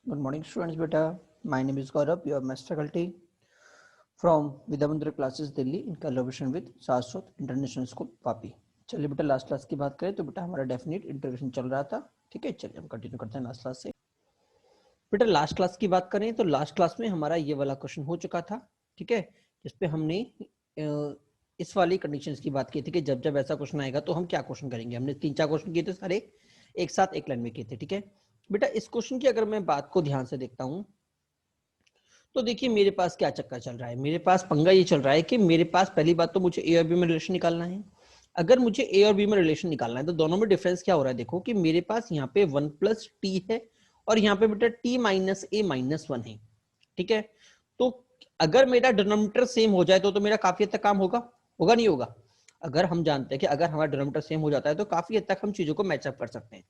Good morning, students. Beta, my name is Gaurav, your maths faculty from Vidyamandir classes Delhi in collaboration with Saraswat international school Vapi. चलिए बेटा, last class की बात करें तो बेटा हमारा डेफिनेट इंटीग्रेशन चल रहा था। ठीक है, चलिए हम कंटिन्यू करते हैं लास्ट क्लास से। बेटा लास्ट क्लास की बात करें तो लास्ट क्लास में हमारा ये वाला क्वेश्चन हो चुका था। ठीक है, जिसपे हमने इस वाली कंडीशंस की बात की थी कि जब जब ऐसा क्वेश्चन आएगा तो हम क्या क्वेश्चन करेंगे। हमने 3-4 क्वेश्चन किए थे, सारे एक साथ एक लाइन में किए थे। ठीक है बेटा, इस क्वेश्चन की अगर मैं बात को ध्यान से देखता हूँ तो देखिए मेरे पास क्या चक्कर चल रहा है। मेरे पास पंगा ये चल रहा है कि मेरे पास पहली बात तो मुझे ए और बी में रिलेशन निकालना है। अगर मुझे ए और बी में रिलेशन निकालना है तो दोनों में डिफरेंस क्या हो रहा है। देखो कि मेरे पास यहाँ पे 1 प्लस टी है और यहाँ पे बेटा टी माइनस ए माइनस 1 है। ठीक है, तो अगर मेरा डिनोमिनेटर सेम हो जाए तो मेरा काफी हद तक काम होगा, होगा नहीं होगा। अगर हम जानते हैं कि अगर हमारा डिनोमिनेटर सेम हो जाता है तो काफी हद तक हम चीजों को मैचअप कर सकते हैं।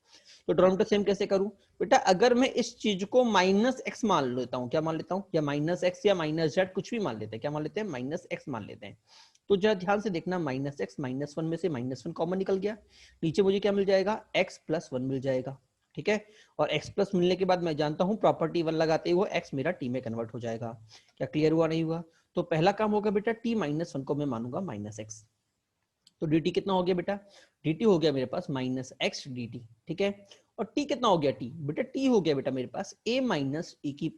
तो डिनोमिनेटर सेम कैसे करूं बेटा, अगर मैं इस चीज को माइनस एक्स मान लेता हूं, क्या मान लेता हूं, या माइनस एक्स या माइनस जेड कुछ भी मान लेते हैं। क्या मान लेते हैं, माइनस एक्स मान लेते हैं। तो जरा ध्यान से देखना, माइनस एक्स माइनस 1 में से माइनस 1 कॉमन निकल गया, नीचे मुझे क्या मिल जाएगा, एक्स प्लस 1 मिल जाएगा। ठीक है, और x प्लस मिलने के बाद मैं जानता हूं प्रॉपर्टी 1 लगाते ही वो x मेरा t में कन्वर्ट हो जाएगा। क्या क्लियर हुआ नहीं हुआ। तो पहला काम होगा बेटा t माइनस 1 को मैं मानूंगा माइनस एक्स। तो dt कितना हो गया बेटा, dt हो गया मेरे पास माइनस एक्स dt। ठीक है, और t कितना हो गया, t बेटा t हो गया बेटा मेरे पास a माइनस e की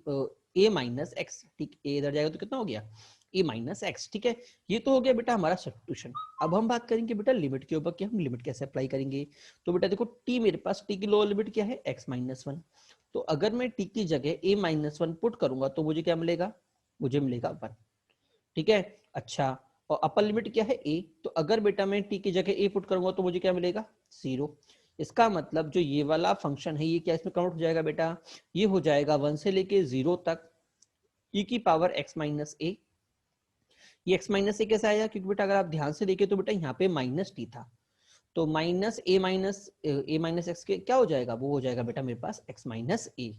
a माइनस एक्स। ठीक, a इधर जाएगा तो कितना हो गया, a माइनस एक्स। ठीक है, ये तो हो गया बेटा हमारा सब्स्टिट्यूशन। अब हम बात करेंगे बेटा लिमिट के ऊपर कि हम लिमिट कैसे अप्लाई करेंगे। तो बेटा देखो t मेरे पास, t की लोअर लिमिट क्या है, x माइनस 1। तो अगर मैं t की जगह a माइनस 1 पुट करूंगा तो मुझे क्या मिलेगा, मुझे मिलेगा 1। ठीक है, अच्छा, और अपर लिमिट क्या है a। तो अगर बेटा मैं t की जगह a पुट करूंगा तो मुझे क्या मिलेगा, 0। इसका मतलब जो ये वाला फंक्शन है ये क्या इसमें कन्वर्ट हो जाएगा बेटा, ये हो जाएगा 1 से लेके 0 तक e की पावर x माइनस a। ये x माइनस ए कैसे आया, क्योंकि बेटा अगर आप ध्यान से देखें तो बेटा यहाँ पे माइनस टी था, तो माइनस ए माइनस एक्स के क्या हो जाएगा, वो हो जाएगा बेटा मेरे पास x माइनस ए।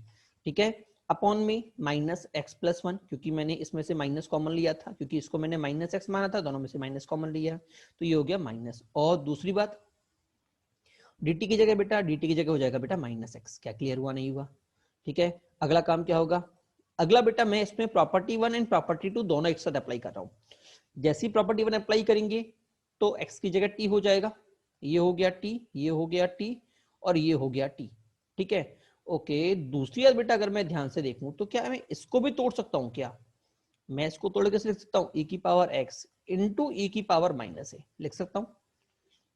ठीक है, अपॉन में माइनस एक्स प्लस 1, क्योंकि मैंने इसमें से माइनस कॉमन लिया था, क्योंकि इसको मैंने माइनस एक्स माना था, दोनों में से माइनस कॉमन लिया, तो ये हो गया माइनस। और दूसरी बात dt की जगह बेटा, dt की जगह हो जाएगा बेटा माइनस एक्स। क्या क्लियर हुआ नहीं हुआ। ठीक है, अगला काम क्या होगा, अगला बेटा मैं इसमें प्रॉपर्टी 1 एंड प्रॉपर्टी 2 दोनों एक साथ अप्लाई कर रहा हूँ। जैसी प्रॉपर्टी 1 अप्लाई करेंगे तो x की जगह t हो जाएगा, ये हो गया t, ये हो गया t, और ये हो गया t। ठीक है, ओके। दूसरी बात बेटा अगर मैं ध्यान से देखूं तो क्या मैं इसको भी तोड़ सकता हूं, क्या मैं इसको तोड़ के लिख सकता हूं, e की पावर x इंटू e की पावर माइनस ए लिख सकता हूं।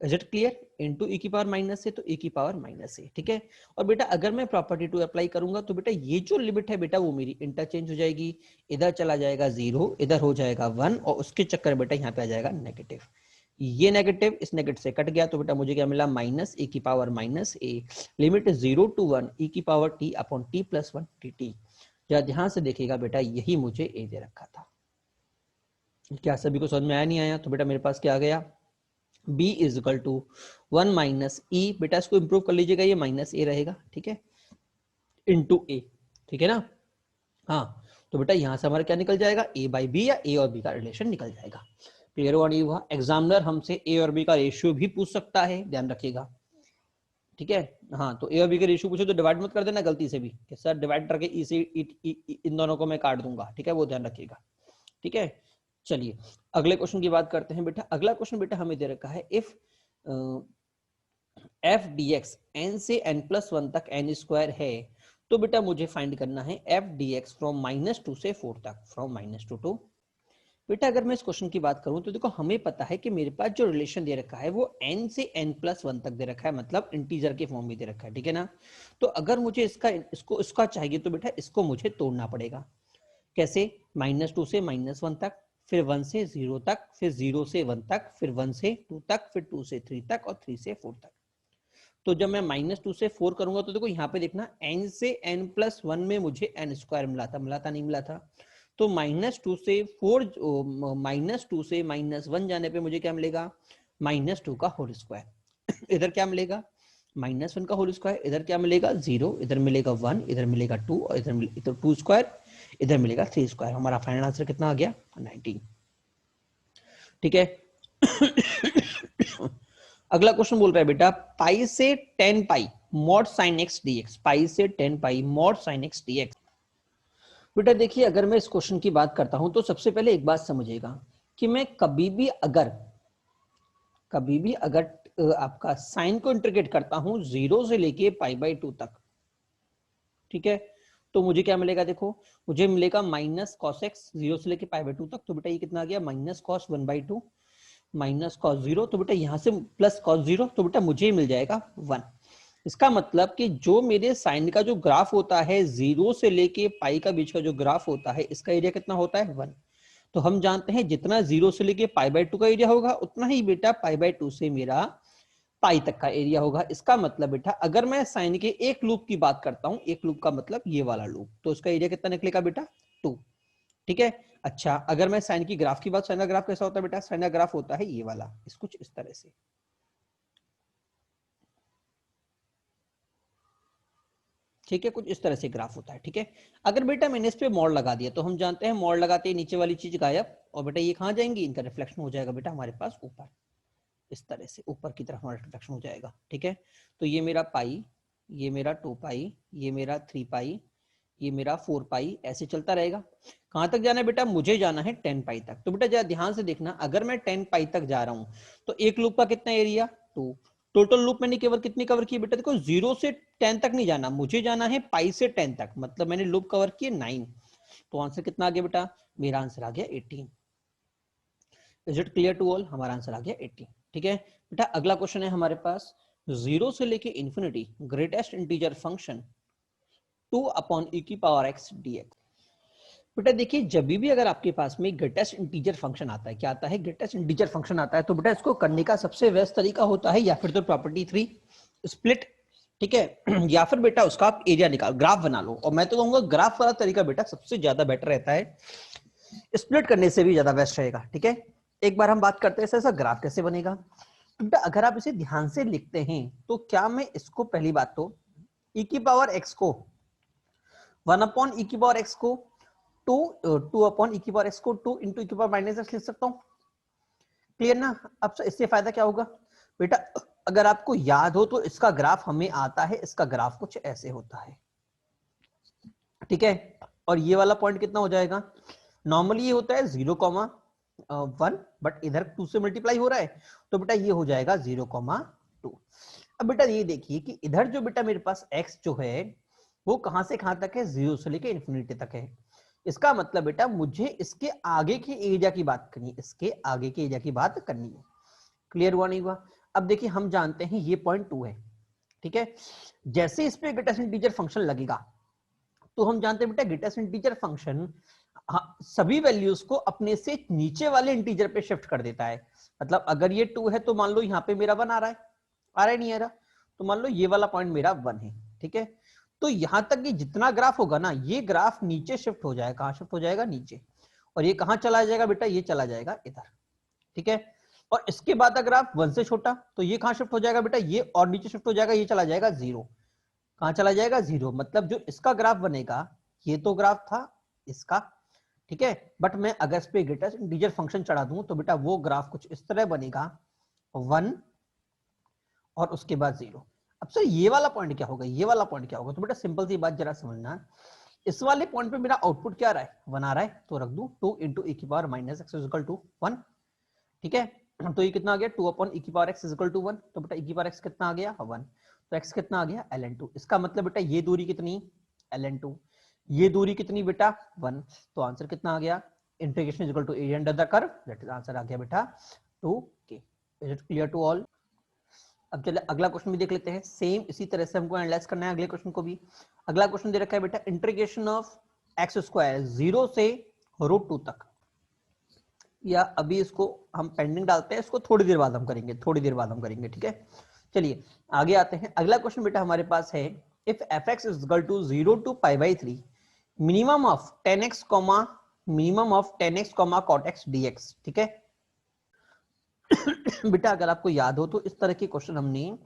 इज इट क्लियर, इंटू ई की पावर माइनस है तो ई की पावर माइनस है। ठीक है, और बेटा अगर मैं प्रॉपर्टी 2 अप्लाई करूंगा तो बेटा ये जो लिमिट है बेटा वो मेरी इंटरचेंज हो जाएगी, इधर चला जाएगा 0, इधर हो जाएगा 1, और उसके चक्कर बेटा यहाँ पे आ जाएगा नेगेटिव। ये नेगेटिव इस नेगेटिव से कट गया तो बेटा मुझे क्या मिला, माइनस ए की power minus A, limit 0 to 1 ई की power T upon T plus 1 T T. जरा ध्यान से देखिएगा बेटा, यही मुझे ए दे रखा था। क्या सभी को समझ में आया नहीं आया। तो बेटा मेरे पास क्या आ गया, b is equal to 1 minus e, बेटा इसको इंप्रूव कर लीजिएगा, ये माइनस ए रहेगा। ठीक है, इंटू ए। ठीक है ना, हाँ। तो बेटा यहां से हमारा क्या निकल जाएगा, a बाई बी, या a और b का रिलेशन निकल जाएगा। क्लियर हुआ नहीं हुआ। एग्जामिनर हमसे a और b का रेशियो भी पूछ सकता है, ध्यान रखिएगा। ठीक है, हाँ, तो a और b का रेशियो पूछे तो डिवाइड मत कर देना गलती से भी कि सर डिवाइड करके ई से इन दोनों को मैं काट दूंगा। ठीक है, वो ध्यान रखिएगा। ठीक है, चलिए अगले क्वेश्चन की बात करते हैं बेटा। अगला क्वेश्चन बेटा हमें दे रखा है, if f d x n से एन प्लस 1 तक एन स्क्वायर है तो बेटा मुझे फाइंड करना है एफ डी एक्स फ्रॉम -2 से 4 तक, फ्रॉम -2 टू। बेटा अगर मैं इस क्वेश्चन की बात करूं तो देखो हमें पता है कि मेरे पास जो रिलेशन दे रखा है वो n से n प्लस 1 तक दे रखा है, मतलब इंटीजर के फॉर्म में दे रखा है। ठीक है ना, तो अगर मुझे इसका चाहिए तो बेटा इसको मुझे तोड़ना पड़ेगा। कैसे, -2 से -1 तक, फिर 1 से 0 तक, फिर 0 से 1 तक, फिर 1 से 2 तक, फिर 2 से 3 तक, और 3 से 4 तक। तो जब मैं -2 से 4 करूंगा तो देखो यहाँ पे देखना, n से n प्लस 1 में मुझे n स्क्वायर मिला था, नहीं मिला था। तो -2 से 4, -2 से -1 जाने पे मुझे क्या मिलेगा, -2 का होल स्क्वायर। इधर क्या मिलेगा, -1 का होल स्क्वायर, इधर क्या मिलेगा 0, इधर मिलेगा 1, इधर मिलेगा 2, और इधर 2 स्क्वायर, इधर मिलेगा 3 स्क्वायर। हमारा फाइनल आंसर कितना आ गया, 19। ठीक है। अगला क्वेश्चन बोल रहा है बेटा पाई से 10 pi mod sine x d x, pi से 10 pi mod sine x d x. बेटा देखिए, अगर मैं इस क्वेश्चन की बात करता हूं तो सबसे पहले एक बात समझिएगा कि मैं कभी भी अगर आपका साइन को इंटीग्रेट करता हूं 0 से लेके पाई/2 तक, ठीक है, तो मुझे क्या मिलेगा, देखो मुझे मिलेगा माइनस कॉस एक्स 0 से लेके पाई/2 तक, तो बेटा ये कितना आ गया, माइनस कॉस 1/2 माइनस कॉस 0, तो बेटा यहां से प्लस कॉस 0, तो बेटा मुझे मिल जाएगा 1। इसका मतलब कि जो मेरे साइन का जो ग्राफ होता है 0 से लेके पाई का बीच का जो ग्राफ होता है, इसका एरिया कितना होता है, 1। तो हम जानते हैं जितना 0 से लेके पाई/2 का एरिया होगा उतना ही बेटा पाई/2 से मेरा पाई तक का एरिया होगा। इसका मतलब बेटा अगर मैं साइन के एक लूप की बात करता हूं, एक लूप का मतलब ये वाला लूप, तो इसका एरिया कितना निकलेगा बेटा, 2। ठीक है। अच्छा, अगर मैं साइन की ग्राफ की बात, साइन का ग्राफ कैसा होता है बेटा, साइन का ग्राफ होता है ये वाला, इस कुछ इस तरह से, ठीक है, कुछ इस तरह से ग्राफ होता है। ठीक है, अगर बेटा मैंने इस पे मॉड लगा दिया तो हम जानते हैं मॉड लगाते ही नीचे वाली चीज गायब, और बेटा ये कहां जाएंगी, इनका रिफ्लेक्शन हो जाएगा बेटा हमारे पास ऊपर, इस तरह से ऊपर की तरफ हमारा रिफ्लेक्शन हो जाएगा। ठीक है, तो ये मेरा पाई, ये मेरा 2 पाई, ये मेरा 3 पाई, ये मेरा 4 पाई, ऐसे चलता रहेगा। कहां तक जाना है बेटा, मुझे जाना है 10 पाई तक। तो बेटा जरा ध्यान से देखना, अगर मैं 10 पाई तक जा रहा हूं तो एक लूप का कितना एरिया, 2। टोटल लूप मैंने केवल कितनी कवर की बेटा, देखो 0 से 10 तक नहीं जाना, मुझे जाना है पाई से 10 तक, मतलब मैंने लूप कवर किए 9। तो आंसर कितना आ गया बेटा, मेरा आंसर आ गया 18। Is it clear to all, हमारा आंसर आ गया 18। ठीक है बेटा, अगला क्वेश्चन है हमारे पास, 0 से लेके infinity greatest integer function 2 upon e की पावर x dx। बेटा देखिए, जब भी अगर आपके पास में ग्रेटेस्ट इंटीजर फंक्शन आता है, क्या आता है, ग्रेटेस्ट इंटीजर फंक्शन आता है, तो बेटा इसको करने का सबसे बेस्ट तरीका होता है या फिर तो प्रॉपर्टी 3 स्प्लिट, ठीक है, या फिर बेटा उसका आप एरिया निकाल, ग्राफ बना लो। और मैं तो कहूंगा ग्राफ वाला तरीका बेटा सबसे ज्यादा बेटर रहता है, स्प्लिट करने से भी ज्यादा बेस्ट रहेगा। ठीक है, एक बार हम बात करते हैं ऐसा ग्राफ कैसे बनेगा। तो बेटा अगर आप इसे ध्यान से लिखते हैं तो क्या मैं इसको, पहली बात तो e की पावर x को 1 अपॉन e की पावर x को 2 अपॉन e की पावर x को 2 इंटू e की पावर माइनस x लिख सकता हूं। क्लियर ना। अब इससे फायदा क्या होगा बेटा, अगर आपको याद हो तो इसका ग्राफ हमें आता है, इसका ग्राफ कुछ ऐसे होता है। ठीक है, और ये वाला पॉइंट कितना हो जाएगा, नॉर्मली ये होता है 0,1, बट इधर 2 से मल्टीप्लाई हो रहा है, तो बेटा ये हो जाएगा 0,2। अब बेटा ये देखिए कि इधर जो बेटा मेरे पास x जो है वो कहां से कहां तक है, 0 से लेके इन्फिनिटी तक है। इसका मतलब बेटा मुझे इसके आगे के एरिया की बात करनी है, इसके आगे के एरिया की बात करनी है। क्लियर हुआ नहीं हुआ। अब देखिए हम जानते हैं ये पॉइंट 2 है। ठीक है, जैसे इस पे ग्रेटेस्ट इंटीजर फंक्शन लगेगा तो हम जानते हैं बेटा ग्रेटेस्ट इंटीजर फंक्शन सभी वैल्यूज को अपने से नीचे वाले इंटीजर पे शिफ्ट कर देता है। मतलब अगर ये 2 है तो मान लो यहाँ पे मेरा 1 आ रहा है, आ रहा है नहीं आ रहा, तो मान लो ये वाला पॉइंट मेरा 1 है। ठीक है, तो यहां तक कि जितना ग्राफ होगा ना, ये ग्राफ नीचे शिफ्ट हो जाएगा, कहां शिफ्ट हो जाएगा, नीचे। और ये कहां चला जाएगा बेटा, ये चला जाएगा इधर। ठीक है, और इसके बाद अगर आप 1 से छोटा तो ये कहां शिफ्ट हो जाएगा बेटा, ये और नीचे शिफ्ट हो जाएगा, ये चला जाएगा 0। कहां चला जाएगा, 0। मतलब जो इसका ग्राफ बनेगा, ये तो ग्राफ था इसका, ठीक है, बट मैं अगर इस पे ग्रेटेस्ट इंटीजर फंक्शन चढ़ा दूं तो बेटा वो ग्राफ कुछ इस तरह बनेगा, 1 और उसके बाद 0। अब सर ये वाला पॉइंट क्या होगा, ये वाला पॉइंट क्या होगा, तो बेटा सिंपल सी बात जरा समझना, इस वाले पॉइंट पे मेरा आउटपुट क्या आ रहा है, 1 आ रहा है, तो रख दूं 2 इंटू e की power minus x equal to 1। ठीक है, तो ये कितना आ गया, 2 अपॉन e की पावर x इक्वल टू 1। तो बेटा e की पावर x कितना आ गया, 1। तो x कितना आ गया, ln2। इसका मतलब बेटा ये दूरी कितनी, ln2। ये दूरी कितनी बेटा, 1। तो आंसर कितना आ गया, integration equal to area under the curve, that is answer आ गया बेटा 2k। Is it clear to all. अब चलिए अगला क्वेश्चन भी देख लेते हैं, सेम इसी तरह से हमको एनालाइज करना है अगले क्वेश्चन को भी। अगला क्वेश्चन दे रखा है बेटा, इंटीग्रेशन ऑफ एक्स स्क्वायर 0 से √2 तक, या अभी इसको हम पेंडिंग डालते हैं, इसको थोड़ी देर बाद हम करेंगे, थोड़ी देर बाद हम करेंगे। ठीक है, चलिए आगे आते हैं। अगला क्वेश्चन बेटा हमारे पास है, if fx is equal to 0 to π/3 minimum of 10x cot x dx। ठीक है बेटा अगर आपको याद हो तो इस तरह के क्वेश्चन हमने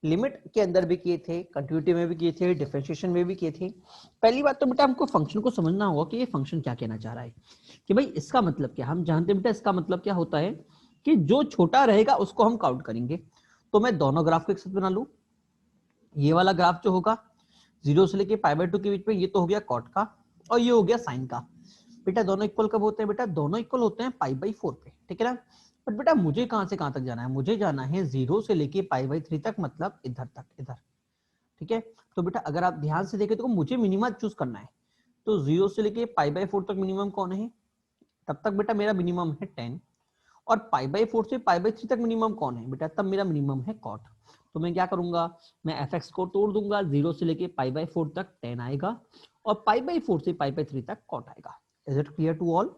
लिमिट के अंदर भी किए थे, कंटिन्यूटी में भी किए थे, डिफरेंशिएशन में भी किए थे। पहली बात तो बेटा हमको फंक्शन को समझना होगा कि ये फंक्शन क्या कहना चाह रहा है, कि भाई इसका मतलब क्या, हम जानते हैं बेटा इसका मतलब क्या होता है कि जो छोटा रहेगा उसको हम काउंट करेंगे। तो मैं दोनों ग्राफ को एक साथ बना लूं, ये वाला ग्राफ जो होगा 0 से लेके π/2 के बीच में, ये तो हो गया कॉट का और ये हो गया साइन का। बेटा दोनों इक्वल कब होते हैं? बेटा दोनों इक्वल होते हैं π/4 पे, ठीक है ना। बट बेटा मुझे कहां से कहां तक जाना है? मुझे जाना है 0 से लेके π/3 तक, मतलब इधर तक, इधर, ठीक है। तो बेटा अगर आप ध्यान से देखें तो मुझे मिनिमम चूज करना है, तो 0 से लेके π/4 तक मिनिमम कौन है? तब तक बेटा मेरा मिनिमम है 10, और π/4 से π/3 तक मिनिमम कौन है? बेटा तब मेरा मिनिमम है कॉट। तो मैं क्या करूंगा? मैं fx को तोड़ दूंगा, 0 से लेके π/4 तक 10 आएगा और π/4 से π/3 तक कॉट आएगा। Is it clear to all?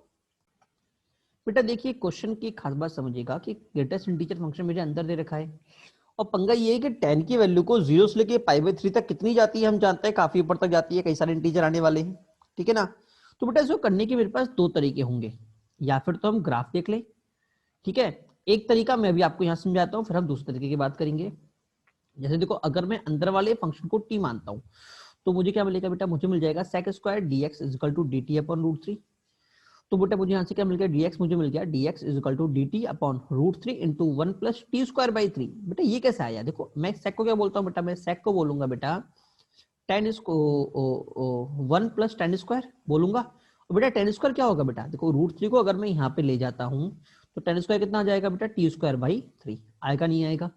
बेटा देखिए क्वेश्चन की खास बात समझिएगा कि ग्रेटेस्ट इंटीजर फंक्शन मेरे अंदर दे रखा है और पंगा ये है कि 10 की वैल्यू को 0 से लेके π/3 तक कितनी जाती है हम जानते हैं, काफी ऊपर तक जाती है, कई सारे इंटीजर आने वाले हैं, ठीक है ना। तो बेटा इसको करने के मेरे पास दो तरीके होंगे, या फिर तो हम ग्राफ देख लें, ठीक है। एक तरीका मैं भी आपको यहां समझाता हूं, फिर हम दूसरे तरीके की बात करेंगे। जैसे देखो अगर मैं अंदर वाले फंक्शन को t मानता हूं तो मुझे क्या मिलेगा बेटा? मुझे मिल जाएगा sec² dx is equal to dt upon √3। तो बेटा मुझे यहाँ से क्या मिल गया? dx मुझे मिल गया dx is equal to dt upon √3 into 1 plus t²/3। बेटा ये कैसे आया? देखो मैं sec को क्या बोलता हूँ बेटा? मैं sec को बोलूंगा बेटा tan इसको 1 प्लस tan² बोलूंगा। और बेटा tan² क्या होगा बेटा? देखो √3 को अगर मैं यहाँ पे ले जाता हूँ तो tan² कितना आ जाएगा बेटा? t²/3 आएगा, नहीं आएगा?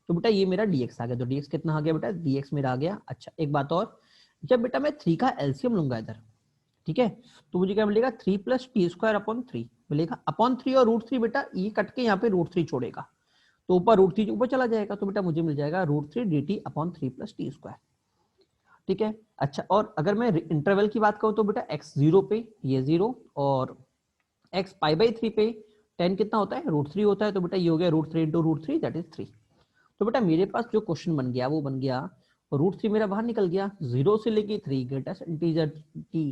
तो बेटा ये मेरा dx आ गया, तो dx कितना आ गया बेटा? dx मेरा आ गया। अच्छा एक बात और, जब बेटा मैं 3 का एलसीएम लूंगा इधर, ठीक है, तो मुझे क्या मिलेगा? 3 प्लस t² मिलेगा अपॉन 3, और √3 बेटा ये कट के यहाँ पे √3 छोड़ेगा तो ऊपर √3 ऊपर चला जाएगा, तो बेटा मुझे मिल जाएगा √3 dt अपॉन 3 प्लस t², ठीक है। अच्छा और अगर मैं इंटरवल की बात करूं तो बेटा x 0 पे ये 0 और x π/3 पे 10 कितना होता है? √3 होता है, तो बेटा ये हो गया √3 इंटू √3 दैट इज 3। तो बेटा मेरे पास जो क्वेश्चन बन गया वो बन गया, √3 मेरा बाहर निकल गया, 0 से लेके 3 greatest integer t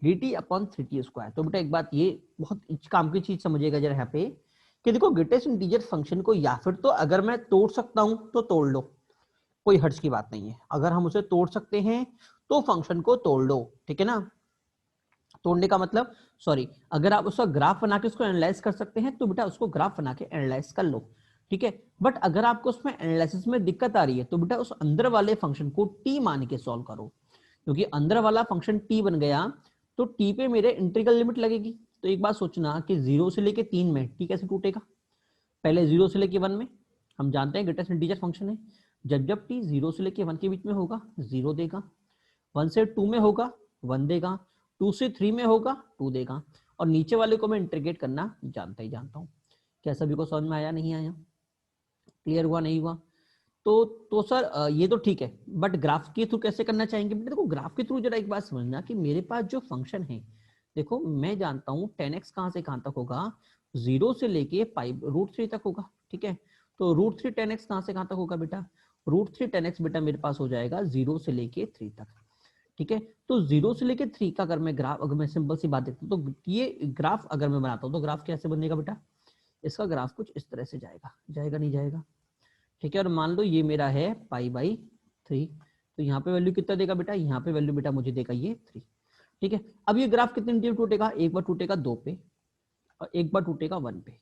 dt upon 3t²। तो बेटा एक बात ये बहुत काम की चीज समझिएगा जरा यहाँ पे कि देखो ग्रेटेस्ट इंटीजर फंक्शन को या फिर तो अगर मैं तोड़ सकता हूं तो तोड़ लो, कोई हर्ज की बात नहीं है। अगर हम उसे तोड़ सकते हैं तो फंक्शन को तोड़ लो, ठीक है ना। तोड़ने का मतलब सॉरी, अगर आप उसका ग्राफ बना के उसको एनालाइज कर सकते हैं तो बेटा उसको ग्राफ बना के एनालाइज कर लो, ठीक है। बट अगर आपको उसमें एनालिसिस में दिक्कत आ रही है तो बेटा उस अंदर वाले फंक्शन को टी मान के सॉल्व करो, क्योंकि अंदर वाला फंक्शन टी बन गया तो टी पे मेरे इंटीग्रल लिमिट लगेगी। तो एक बात सोचना कि 0 से लेके 3 में टी कैसे टूटेगा? पहले 0 से लेके 1 में हम जानते हैं ग्रेटेस्ट इंटीजर फंक्शन है, जब टी 0 से लेके 1 के बीच में होगा 0 देगा, 1 से 2 में होगा 1 देगा, 2 से 3 में होगा 2 देगा, और नीचे वाले को मैं इंटीग्रेट करना जानता ही जानता हूँ। क्या सभी को समझ में आया, नहीं आया, क्लियर हुआ, नहीं हुआ? तो सर ये तो ठीक है, बट ग्राफ के थ्रू कैसे करना चाहेंगे? बेटा देखो ग्राफ के थ्रू जरा एक बात समझना कि मेरे पास जो फंक्शन है, देखो मैं जानता हूँ 10x कहाँ से कहाँ तक होगा? 0 से लेके √3 तक होगा, ठीक है। तो √3 10x कहाँ से कहाँ तक होगा बेटा? √3 10x बेटा मेरे पास हो जाएगा 0 से लेके 3 तक, ठीक है। तो 0 से लेके 3 का अगर मैं ग्राफ, अगर मैं सिंपल सी बात देखता हूँ तो ये ग्राफ अगर मैं बनाता हूँ तो ग्राफ कैसे बनेगा बेटा? इसका ग्राफ कुछ इस तरह से जाएगा, जाएगा नहीं जाएगा, ठीक है। और मान लो ये मेरा है π/3, तो यहाँ पे वैल्यू कितना देगा बेटा? यहाँ पे वैल्यू बेटा मुझे देगा ये 3, ठीक है। अब ये ग्राफ कितने टाइम टूटेगा? एक बार टूटेगा 2 पे और एक बार टूटेगा 1 पे,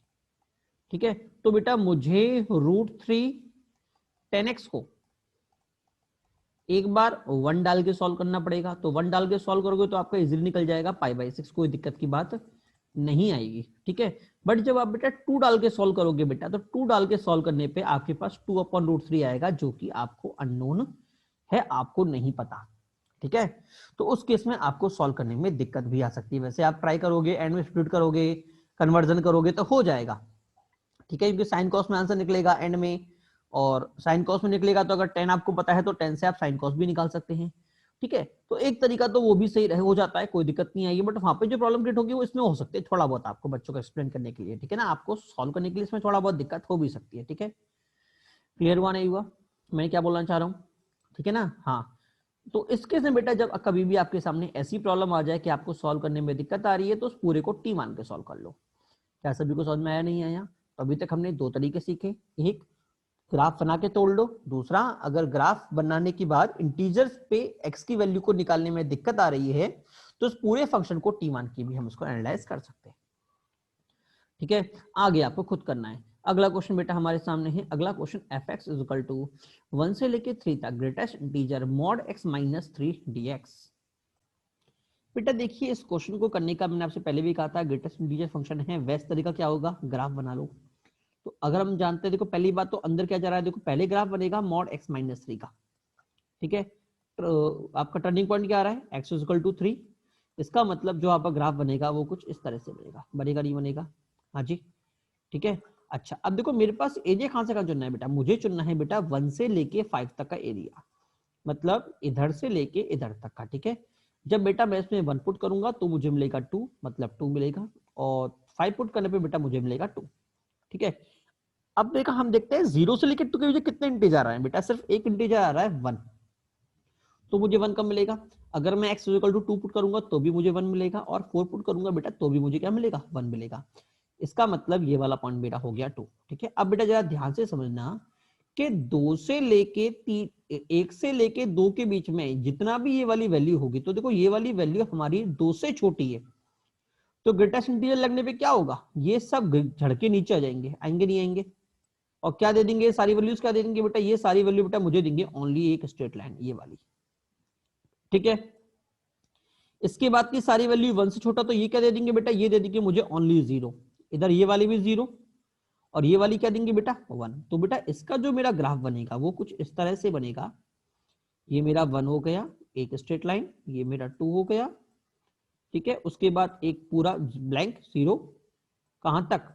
ठीक है। तो बेटा मुझे √3 10x को एक बार 1 डाल के सॉल्व करना पड़ेगा, तो 1 डाल के सॉल्व करोगे तो आपका इजीली निकल जाएगा π/6, कोई दिक्कत की बात नहीं आएगी, ठीक है। बट जब आप बेटा 2 डाल के सॉल्व करोगे बेटा, तो 2 डाल के सॉल्व करने पे आपके पास 2 अपॉन √3 आएगा, जो कि आपको अननोन है, आपको नहीं पता, ठीक है। तो उस केस में आपको सॉल्व करने में दिक्कत भी आ सकती है। वैसे आप ट्राई करोगे, एंड में स्प्लिट करोगे, कन्वर्जन करोगे तो हो जाएगा, ठीक है, क्योंकि साइन कॉस में आंसर निकलेगा एंड में, और साइन कॉस में निकलेगा तो अगर 10 आपको पता है तो 10 से आप साइन कॉस भी निकाल सकते हैं, ठीक है। तो एक तरीका तो वो भी सही रहे, हो जाता है, कोई दिक्कत नहीं आएगी। बट वहां पे जो प्रॉब्लम क्रिएट होगी वो इसमें हो सकती है थोड़ा बहुत, आपको बच्चों को एक्सप्लेन करने के लिए, ठीक है ना, आपको सॉल्व करने के लिए इसमें थोड़ा बहुत दिक्कत हो भी सकती है, ठीक है। क्लियर हुआ, नहीं हुआ, मैं क्या बोलना चाह रहा हूँ, ठीक है ना। हाँ, तो इस केस में बेटा जब कभी भी आपके सामने ऐसी प्रॉब्लम आ जाए कि आपको सॉल्व करने में दिक्कत आ रही है तो उस पूरे को टी मान के सॉल्व कर लो। क्या सभी को समझ में आया, नहीं आया? तो अभी तक हमने दो तरीके सीखे, एक ग्राफ बना के तोड़ लो, दूसरा अगर ग्राफ बनाने के बाद इंटीजर्स पे x की वैल्यू को निकालने में दिक्कत आ रही है तो उस पूरे फंक्शन को टी मान के भी हम उसको एनालाइज कर सकते हैं, ठीक है। आगे आपको खुद करना है। अगला क्वेश्चन बेटा हमारे सामने है, अगला question f x is equal to 1 से लेके 3 तक greatest integer mod x minus 3 dx। बेटा देखिए इस क्वेश्चन को करने का मैंने आपसे पहले भी कहा था, ग्रेटेस्ट इंटीजर फंक्शन है, वैसे तरीका क्या होगा, ग्राफ बना लो। तो अगर हम जानते हैं, देखो पहली बात तो अंदर क्या जा रहा है, देखो पहले ग्राफ बनेगा मॉड x माइनस 3 का, ठीक है। तो आपका टर्निंग पॉइंट क्या आ रहा है, x इज इक्वल टू 3। इसका मतलब जो आपका ग्राफ बनेगा वो कुछ इस तरह से बनेगा, बनेगा नहीं बनेगा, हाँ जी, ठीक है। अच्छा अब देखो मेरे पास एरिया कहां से कहां चुनना है बेटा, मुझे चुनना है बेटा 1 से लेके 5 तक का एरिया, मतलब इधर से लेके इधर तक का, ठीक है। जब बेटा मैं इसमें 1 पुट करूंगा तो मुझे मिलेगा 2, मतलब 2 मिलेगा, और 5 पुट करने पे बेटा मुझे मिलेगा 2, ठीक है। अब देखा हम देखते हैं 0 से लेकर 2 के बीच कितने इंटीजर आ रहे हैं बेटा, सिर्फ एक इंटीजर आ रहा है 1, तो मुझे 1 कब मिलेगा। अगर मैं x इक्वल टू 2 पुट करूंगा तो भी मुझे 1 मिलेगा, और 4 पुट करूंगा बेटा तो भी मुझे क्या मिलेगा, 1 मिलेगा। इसका मतलब ये वाला पॉइंट मेरा हो गया 2, ठीक है। अब बेटा जरा ध्यान से समझना कि 2 से लेके 3, 1 से लेके 2 के बीच में जितना भी ये वाली वैल्यू होगी, तो देखो ये वाली वैल्यू हमारी 2 से छोटी है, तो ग्रेटेस्ट इंटीजर लगने पे क्या होगा, ये सब झड़के नीचे आ जाएंगे, आएंगे नहीं आएंगे, और क्या दे देंगे, सारी वैल्यूज क्या दे देंगे बेटा, ये सारी वैल्यू बेटा मुझे देंगे ओनली एक स्ट्रेट लाइन, ये वाली, ठीक है। इसके बाद की सारी वैल्यू 1 से छोटा, तो ये क्या दे देंगे बेटा, ये दे देंगे मुझे ओनली 0, इधर ये वाली भी 0, और ये वाली क्या देंगे बेटा 1। तो बेटा इसका जो मेरा ग्राफ बनेगा वो कुछ इस तरह से बनेगा, ये मेरा 1 हो गया, एक स्ट्रेट लाइन, ये मेरा 2 हो गया, ठीक है। उसके बाद एक पूरा ब्लैंक 0, कहां तक,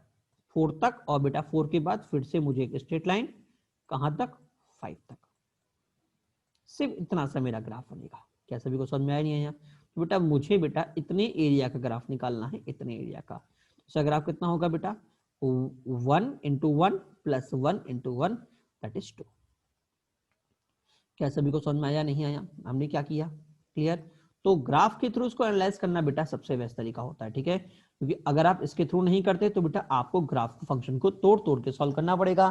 4 तक, और बेटा 4 के बाद फिर से मुझे एक स्ट्रेट लाइन, कहां तक, 5 तक। सिर्फ इतना सा मेरा ग्राफ बनेगा। क्या सभी को समझ में आया नहीं आया। तो बेटा मुझे बेटा इतने एरिया का ग्राफ निकालना है, इतने एरिया का। तो ग्राफ कितना होगा बेटा, 1 into 1 plus 1 into 1 that is 2। क्या सभी को समझ में आया नहीं आया, हमने क्या किया, क्लियर। तो ग्राफ के थ्रू इसको एनालाइज करना बेटा सबसे बेस्ट तरीका होता है, ठीक है। क्योंकि अगर आप इसके थ्रू नहीं करते तो बेटा आपको ग्राफ फंक्शन को तोड़ तोड़ के सॉल्व करना पड़ेगा,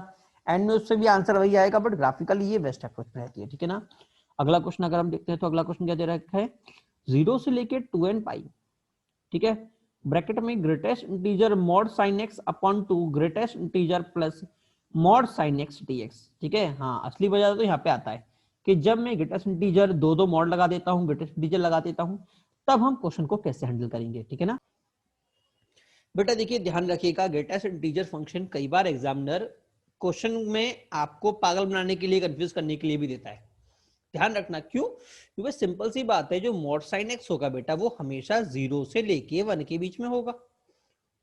एंड में उससे भी आंसर वही आएगा, बट ग्राफिकली ये बेस्ट अप्रोच रहती है, ठीक है ना। अगला क्वेश्चन अगर हम देखते हैं तो अगला क्वेश्चन क्या दे रखा है, 0 से लेके 2n पाई, ठीक है, ब्रैकेट में greatest integer mod sine x upon 2 greatest integer plus mod sine x dx, ठीक है। हाँ असली वजह तो यहाँ पे आता है कि जब मैं ग्रेटेस्ट इंटीजर दो मॉड लगा देता हूँ, ग्रेटेस्ट इंटीजर लगा देता हूँ, तब हम क्वेश्चन को कैसे हैंडल करेंगे, ठीक है ना। बेटा देखिए ध्यान रखिएगा, ग्रेटेस्ट इंटीजर फंक्शन कई बार एग्जामिनर क्वेश्चन में आपको पागल बनाने के लिए, कंफ्यूज करने के लिए भी देता है। ध्यान रखना क्यों, क्योंकि सिंपल सी बात है, जो मॉड साइन एक्स होगा बेटा वो हमेशा 0 से लेके 1 के बीच में होगा,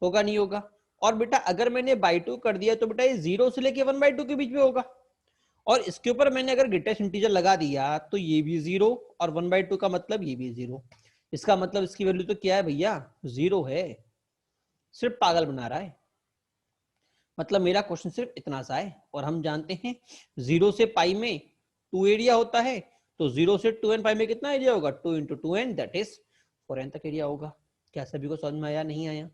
होगा नहीं होगा। और बेटा अगर मैंने बाई 2 कर दिया तो बेटा ये 0 से लेके 1/2 के बीच में होगा, और इसके ऊपर मैंने अगर ग्रेटेस्ट इंटीजर लगा दिया तो ये भी 0, और 1/2 का मतलब ये भी 0। इसका मतलब इसकी वैल्यू तो क्या है भैया, 0 है, सिर्फ पागल बना रहा है। मतलब मेरा क्वेश्चन सिर्फ इतना सा है, और हम जानते हैं 0 से पाई में 2 एरिया होता है, तो 0 से 2n पाई में कितना एरिया होगा, 2 into 2n that is 4n तक एरिया होगा। क्या सभी को समझ में आया नहीं आया,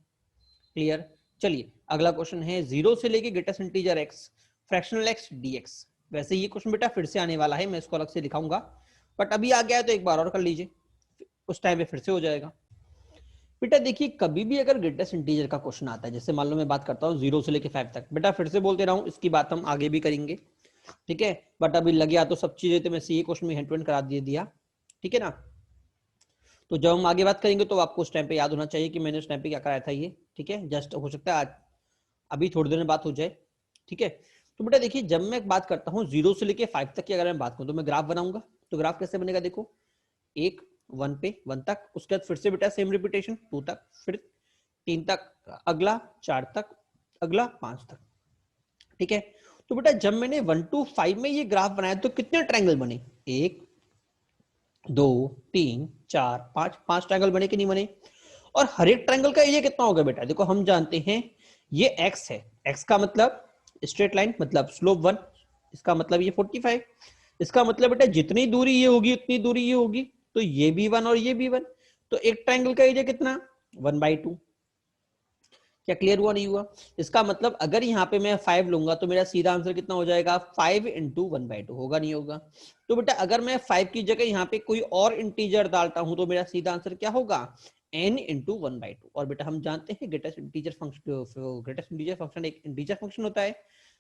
क्लियर। चलिए अगला क्वेश्चन है, 0 से लेके greatest integer x fractional x dx। वैसे ये क्वेश्चन बेटा फिर से आने वाला है, मैं इसको अलग से दिखाऊंगा, बट अभी आ गया है तो एक बार और कर लीजिए, उस टाइम पे फिर से हो जाएगा। बेटा देखिए कभी भी अगर ग्रेटेस्ट इंटीजर का क्वेश्चन आता है, जैसे मान लो मैं बात करता हूँ 0 से लेके 5 तक, बेटा फिर से बोलते रहा हूँ, इसकी बात हम आगे भी करेंगे, ठीक है। बट अभी लग गया तो सब चीजें तो मैं ये क्वेश्चन में हैंड टू हैंड करा दिया, ठीक है ना। तो जब हम आगे बात करेंगे तो आपको उस टाइम पे याद होना चाहिए कि मैंने उस टाइम पे क्या कराया था ये, ठीक है। जस्ट हो सकता है आज अभी थोड़ी देर में बात हो जाए, ठीक है। तो बेटा देखिए जब मैं बात करता हूँ 0 से लेके 5 तक की अगर मैं बात करूँ तो मैं ग्राफ बनाऊंगा, तो ग्राफ कैसे बनेगा, देखो एक 1 पे 1 तक, उसके बाद फिर से बेटा सेम रिपीटेशन 2 तक, फिर 3 तक, अगला 4 तक, अगला 5 तक, ठीक है। तो बेटा जब मैंने 1 to 5 में ये ग्राफ बनाया तो कितने ट्रायंगल बने, 1 2 3 4 5, 5 ट्रायंगल बने कि नहीं बने। और हर एक ट्रायंगल का एरिया कितना होगा बेटा, देखो हम जानते हैं ये x है, x का मतलब स्ट्रेट लाइन मतलब स्लोप 1, इसका मतलब ये 45, इसका मतलब बेटा जितनी दूरी ये होगी उतनी दूरी ये होगी, तो ये भी 1 और ये भी 1, तो एक ट्रायंगल का एरिया कितना 1/2। क्या क्लियर हुआ नहीं हुआ? इसका मतलब अगर यहाँ पे मैं 5 लूंगा तो मेरा सीधा आंसर कितना हो जाएगा? 5 इंटू 1/2 होगा नहीं होगा? तो बेटा अगर मैं 5 की जगह यहाँ पे कोई और इंटीजर डालता हूं तो मेरा सीधा आंसर क्या होगा? n into 1/2। और बेटा हम जानते हैं ग्रेटेस्ट इंटीजर फंक्शन एक इंटीजर फंक्शन होता है,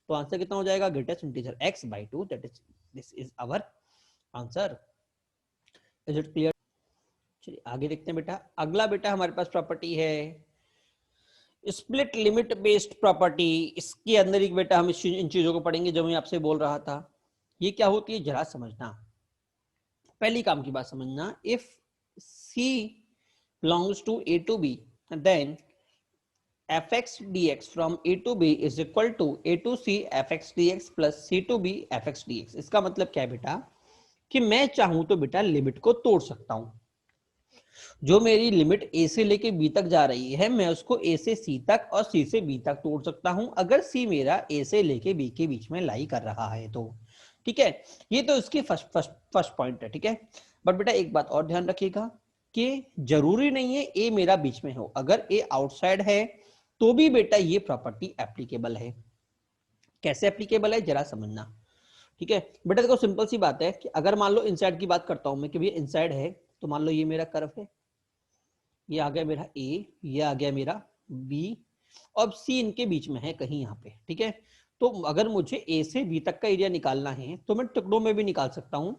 तो आंसर कितना हो जाएगा? Greatest integer x/2, that is this is our answer. Is it clear? चलिए आगे देखते हैं बेटा। अगला बेटा हमारे पास प्रॉपर्टी है स्प्लिट लिमिट बेस्ड प्रॉपर्टी। इसके अंदर एक बेटा हम इन चीजों को पढ़ेंगे जो मैं आपसे बोल रहा था। ये क्या होती है जरा समझना। पहली काम की बात समझना, if C belongs to A to B, then fx dx from A to B is equal to A to C fx dx plus C to B fx dx। इसका मतलब क्या है बेटा कि मैं चाहूं तो बेटा लिमिट को तोड़ सकता हूं। जो मेरी लिमिट A से लेके B तक जा रही है मैं उसको A से C तक और C से B तक तोड़ सकता हूं, अगर C मेरा A से लेके B के बीच में लाई कर रहा है तो। ठीक है, ये तो इसकी फर्स्ट पॉइंट है। ठीक है, बट बेटा एक बात और ध्यान रखिएगा कि जरूरी नहीं है A मेरा बीच में हो, अगर A आउटसाइड है तो भी बेटा ये प्रॉपर्टी एप्लीकेबल है। कैसे एप्लीकेबल है जरा समझना। ठीक है बेटा, देखो सिंपल सी बात है कि अगर मान लो इनसाइड की बात करता हूं मैं कि भैया इनसाइड है, तो मान लो ये मेरा कर्व है, ये आ गया मेरा A, ये आ गया मेरा B, और C इनके बीच में है कहीं यहाँ पे। ठीक है, तो अगर मुझे A से B तक का एरिया निकालना है तो मैं टुकड़ों में भी निकाल सकता हूँ।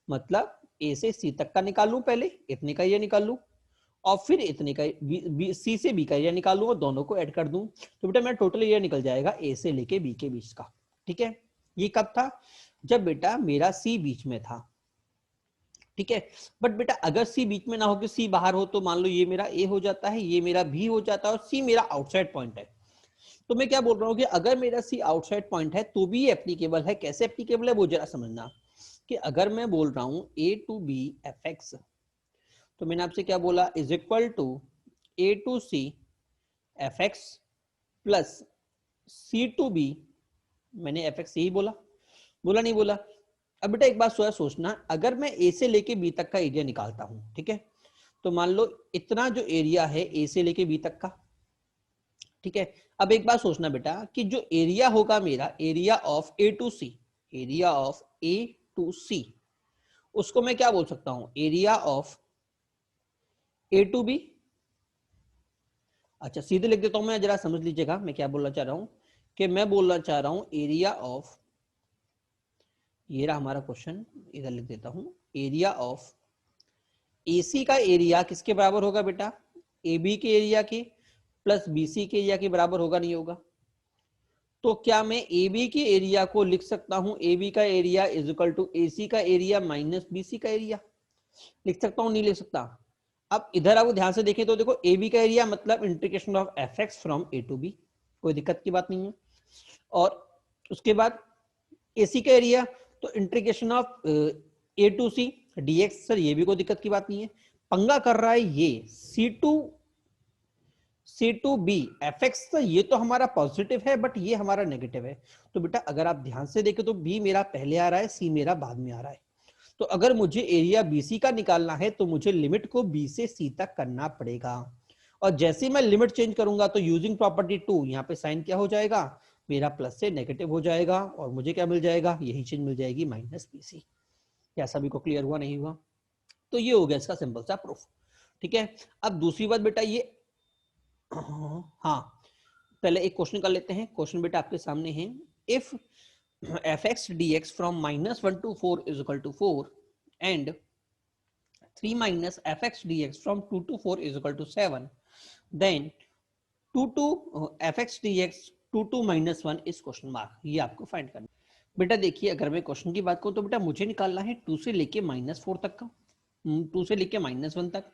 मतलब A से C तक का निकाल लूं, पहले इतने का एरिया निकाल लूं, और फिर इतने का C से B का एरिया निकाल लूं और दोनों को ऐड कर दूं, तो बेटा मेरा टोटल एरिया निकल जाएगा A से लेके B के बीच का। ठीक है, ये कब था? जब बेटा मेरा C बीच में था। ठीक है, बट बेटा अगर C बीच में ना हो कि C बाहर हो, तो मान लो ये मेरा A हो जाता है, ये मेरा B हो जाता है और C मेरा आउटसाइड पॉइंट है। तो मैं क्या बोल रहा हूँ कि अगर मेरा C आउटसाइड पॉइंट है तो भी एप्लीकेबल है। कैसे एप्लीकेबल है वो जरा समझना कि अगर मैं बोल रहा हूँ A to B fx, तो मैंने आपसे क्या बोला? Is equal to A to C fx plus C to B, मैंने fx यही बोला, बोला नहीं बोला? अब बेटा एक बात सोचना, अगर मैं A से लेके B तक का एरिया निकालता हूं, ठीक है, तो मान लो इतना जो एरिया है A से लेके B तक का। ठीक है, अब एक बात सोचना बेटा कि जो एरिया होगा मेरा, area of A to C, area of A to C, उसको मैं क्या बोल सकता हूं? Area of A to B। अच्छा सीधे लिख देता हूं मैं, जरा समझ लीजिएगा मैं क्या बोलना चाह रहा हूं कि मैं बोलना चाह रहा हूं एरिया ऑफ, ये रहा हमारा क्वेश्चन, इधर लिख देता हूं, एरिया ऑफ AC का एरिया किसके बराबर होगा बेटा? AB के एरिया के प्लस BC के एरिया के बराबर होगा नहीं होगा? तो क्या मैं AB के एरिया को लिख सकता हूं AB का area is equal to AC का एरिया माइनस BC का एरिया? लिख सकता हूं नहीं लिख सकता? अब इधर आप ध्यान से देखें तो देखो AB का एरिया मतलब integration of fx from A to B, कोई दिक्कत की बात नहीं है। और उसके बाद AC का एरिया तो integration of A to C dx, sir ये भी कोई दिक्कत की बात नहीं है। पंगा कर रहा है ये C to B fx, ये तो हमारा पॉजिटिव है बट ये हमारा नेगेटिव है। तो बेटा अगर आप ध्यान से देखें तो B मेरा पहले आ रहा है, C मेरा बाद में आ रहा है। तो अगर मुझे एरिया BC का निकालना है तो मुझे लिमिट को B से C तक करना पड़ेगा, और जैसे मैं लिमिट चेंज करूंगा तो यूजिंग प्रॉपर्टी 2 यहाँ पे साइन क्या हो जाएगा? मेरा प्लस से नेगेटिव हो जाएगा, और मुझे क्या मिल जाएगा? यही चीज मिल जाएगी माइनस BC। क्या सभी को क्लियर हुआ नहीं हुआ? तो ये हो गया इसका सिंपल सा प्रूफ। ठीक है, अब दूसरी बात बेटा ये, हाँ पहले एक क्वेश्चन कर लेते हैं। क्वेश्चन बेटा आपके सामने है, if fx dx from -1 to 4 is equal to 4 and 3 minus fx dx from 2 to 4 is equal to 7, then 2 to fx dx 2 to -1 is question mark. ये आपको फाइंड करना बेटा। देखिए अगर मैं क्वेश्चन की बात करूं तो बेटा मुझे निकालना है 2 से लेके -4 तक का, 2 से लेके -1 तक,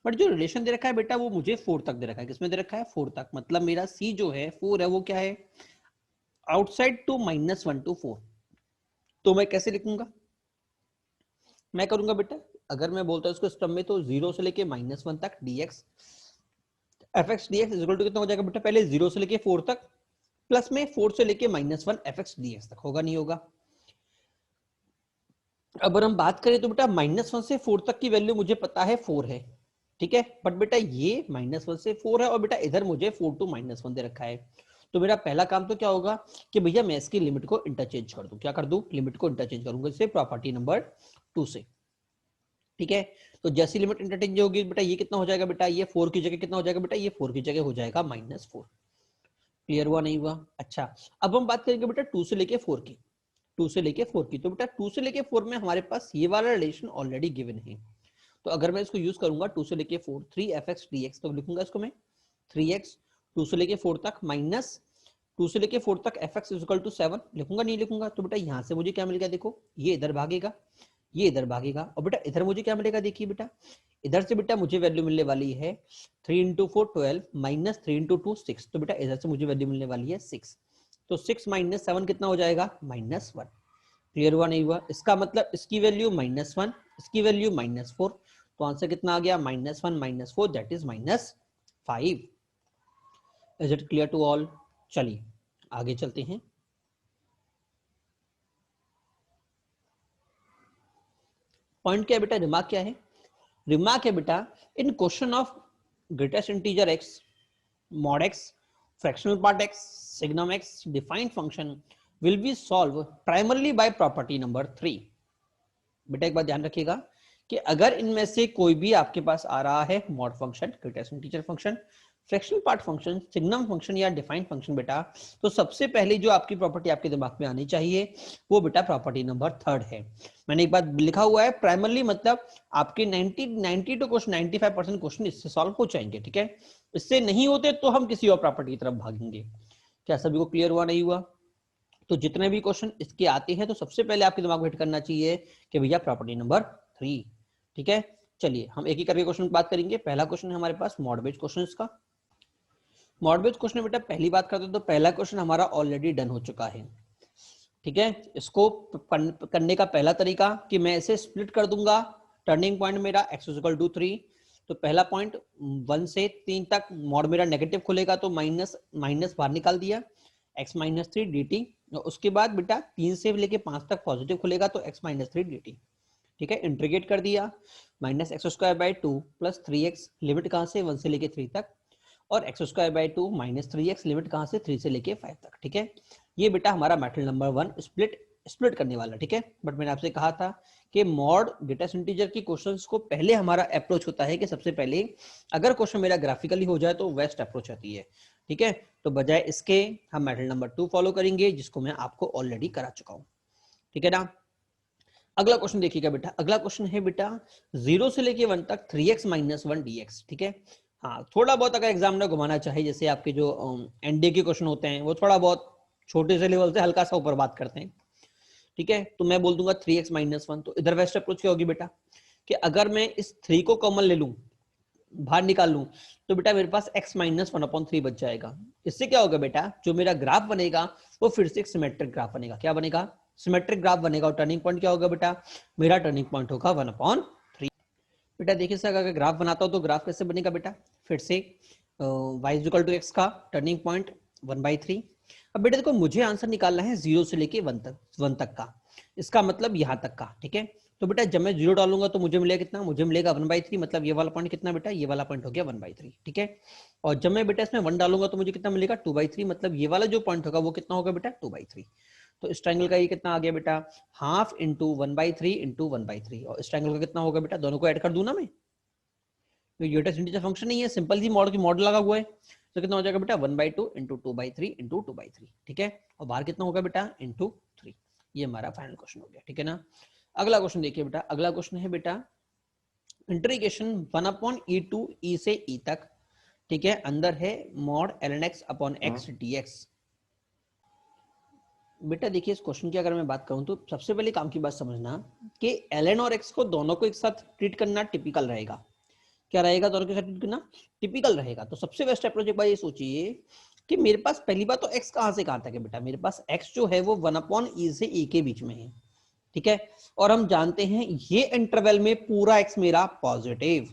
बट जो रिलेशन दे रखा है बेटा वो मुझे 4 तक दे रखा है। किसमें दे रखा है? 4 तक। मतलब मेरा C जो है 4 है वो क्या है? Outside to -1 to 4। तो मैं कैसे लिखूंगा? मैं करूंगा बेटा, अगर मैं बोलता हूं इसको स्टम में, तो 0 से लेके -1 तक dx fx dx is equal to कितना हो जाएगा बेटा? पहले 0 से लेके 4 तक प्लस में 4 से लेके -1 fx dx तक, होगा नहीं होगा? अब हम बात करें तो बेटा -1 से 4 तक की वैल्यू मुझे पता है 4 है, ठीक है। बट बेटा ये -1 से 4 है और बेटा इधर मुझे 4 to -1 दे रखा है। तो मेरा पहला काम तो क्या होगा कि भैया मैं इसकी लिमिट को इंटरचेंज कर दूं। क्या कर दूं? लिमिट को इंटरचेंज करूंगा इससे प्रॉपर्टी नंबर 2 से। ठीक है, तो जैसी लिमिट इंटरचेंज होगी बेटा ये कितना हो जाएगा बेटा, ये 4 की जगह कितना हो जाएगा बेटा, ये 4 की जगह हो जाएगा -4। क्लियर हुआ नहीं हुआ? अच्छा, अब हम बात करेंगे बेटा 2 से लेके 4 की। 2 से लेके 4 की, तो बेटा 2 से लेके 4 में हमारे पास ये वाला रिलेशन ऑलरेडी गिवन है। तो अगर मैं इसको यूज करूंगा 2 से लेके 4, 3fx dx, तो लिखूंगा इसको मैं 3x 2 से लेके 4 तक माइनस 2 से लेके 4 तक fx इज इक्वल टू 7 लिखूंगा, नहीं लिखूंगा? तो बेटा यहाँ से मुझे क्या मिल गया, देखो ये इधर भागेगा, ये इधर भागेगा, और बेटा इधर मुझे क्या मिलेगा, देखिए बेटा इधर से बेटा मुझे वैल्यू मिलने वाली है 3 × 4 12 माइनस 3 × 2 6। तो बेटा इधर से मुझे वैल्यू मिलने वाली है 6। तो 6 - 7 कितना हो जाएगा, -1। क्लियर हुआ नहीं हुआ? इसका मतलब इसकी वैल्यू -1, इसकी वैल्यू -4, तो आंसर कितना आ गया, -1 - 4 that is -5। Is it clear to all? चलिए आगे चलते हैं। पॉइंट क्या है बेटा, रिमार्क क्या है? रिमार्क है बेटा, in question of greatest integer x, mod x, fractional part x, signum x, defined function will be solved primarily by property number 3। बेटा एक बात ध्यान रखिएगा कि अगर इनमें से कोई भी आपके पास आ रहा है mod function, greatest integer function, fractional part function, signum function या डिफाइंड फंक्शन बेटा, तो सबसे पहले जो आपकी प्रॉपर्टी आपके दिमाग में आनी चाहिए वो बेटा प्रॉपर्टी नंबर 3 है। मैंने एक बात लिखा हुआ है प्राइमरली, मतलब आपके 90 टू क्वेश्चन 95% क्वेश्चन इससे सॉल्व हो जाएंगे। ठीक है, इससे नहीं होते तो हम किसी और प्रॉपर्टी की तरफ भागेंगे। क्या सभी को क्लियर हुआ नहीं हुआ? तो जितने भी क्वेश्चन इसके आते हैं तो सबसे पहले आपके दिमाग में हिट करना चाहिए कि भैया प्रॉपर्टी नंबर 3। ठीक है, चलिए हम एक ही करके क्वेश्चन बात करेंगे। पहला क्वेश्चन है हमारे पास मॉड बेस्ड क्वेश्चन का। मॉड बेस्ड क्वेश्चन बेटा पहली बात करते हैं तो पहला क्वेश्चन हमारा ऑलरेडी डन हो चुका है। ठीक है, इसको करने का पहला तरीका कि मैं इसे स्प्लिट कर दूंगा। टर्निंग पॉइंट मेरा x = 3, तो पहला पॉइंट 1 से 3 तक मॉड मेरा नेगेटिव खुलेगा, तो माइनस माइनस बाहर निकाल दिया, x - 3 dt। उसके बाद बेटा 3 से लेके 5 तक पॉजिटिव खुलेगा, तो x - 3 dt। ठीक है, इंटीग्रेट कर दिया, -x² / 2 + 3x, लिमिट कहां से 1 से लेके 3 तक, और x² / 2 - 3x, लिमिट कहां से 3 से लेके 5 तक। ठीक है, ये बेटा हमारा मेथड नंबर 1 स्प्लिट करने वाला। ठीक है, बट मैंने आपसे कहा था कि मॉड ग्रेटेस्ट इंटीजर की क्वेश्चंस को पहले हमारा अप्रोच होता है कि सबसे पहले अगर क्वेश्चन मेरा ग्राफिकली हो जाए तो बेस्ट अप्रोच आती है। ठीक है, तो बजाय इसके हम मेथड नंबर 2 फॉलो करेंगे, जिसको मैं आपको ऑलरेडी करा चुका हूं। ठीक है ना, अगला क्वेश्चन देखिएगा बेटा। अगला क्वेश्चन है बेटा 0 से लेके 1 तक 3x - 1 dx। ठीक है, हाँ थोड़ा बहुत अगर एग्जाम में घुमाना चाहे, जैसे आपके जो एनडीए के क्वेश्चन होते हैं वो थोड़ा बहुत छोटे से लेवल से हल्का सा ऊपर बात करते हैं। ठीक है, तो मैं बोल दूंगा 3x - 1। तो इधर बेस्ट अप्रोच क्या होगी बेटा कि अगर मैं इस 3 को कॉमन ले लूं, बाहर निकाल लूं, तो बेटा मेरे पास x - 1/3 बच जाएगा। इससे क्या होगा बेटा, जो मेरा ग्राफ बनेगा वो फिर से एक सिमेट्रिक ग्राफ बनेगा। क्या बनेगा? सिमेट्रिक ग्राफ बनेगा। और टर्निंग पॉइंट क्या होगा बेटा, मेरा टर्निंग पॉइंट होगा 1/3। बेटा देखिए सर, अगर ग्राफ बनाता हूं तो ग्राफ कैसे बनेगा बेटा, फिर से y = x का टर्निंग पॉइंट 1/3। अब बेटा देखो मुझे आंसर निकालना है 0 से लेके 1 तक का, इसका मतलब यहां तक का। ठीक है, तो बेटा जब मैं 0 डालूंगा तो मुझे मिलेगा कितना, मुझे मिलेगा 1/3, मतलब ये वाला पॉइंट कितना बेटा, ये वाला पॉइंट हो गया 1/3। ठीक है, और जब मैं बेटा इसमें 1 डालूंगा तो मुझे कितना मिलेगा 2/3, मतलब ये वाला जो पॉइंट होगा वो कितना होगा बेटा 2/3। तो इस ट्रायंगल का ये कितना आ गया बेटा, हाफ इंटू 1/3 इंटू 1/3। और इस ट्रायंगल का कितना होगा बेटा, दोनों को ऐड कर दूं ना मैं, तो ये इंटीजर फंक्शन नहीं है, सिंपल सी मॉड की मॉडल लगा हुआ है। तो कितना हो जाएगा बेटा 1/2 इंटू 2/3 इंटू 2/3। ठीक है, और बाहर कितना होगा बेटा इंटू 3। ये हमारा फाइनल क्वेश्चन हो गया। ठीक है ना, अगला क्वेश्चन देखिए बेटा। अगला क्वेश्चन है बेटा इंटीग्रेशन 1/e to e से e तक। ठीक है, अंदर है मॉड ln(x/x) dx। बेटा देखिए इस क्वेश्चन की अगर मैं बात करूं तो सबसे पहले काम की बात समझना कि ln और x को दोनों को एक साथ ट्रीट करना टिपिकल रहेगा। क्या रहेगा, दोनों के साथ ट्रीट करना टिपिकल रहेगा। तो सबसे बेस्ट अप्रोच एक बार ये सोचिए कि मेरे पास पहली बात तो x कहां से कहां तक है बेटा, मेरे पास x जो है वो 1/e से e के बीच में है। ठीक है, और हम जानते हैं ये इंटरवल में पूरा x मेरा पॉजिटिव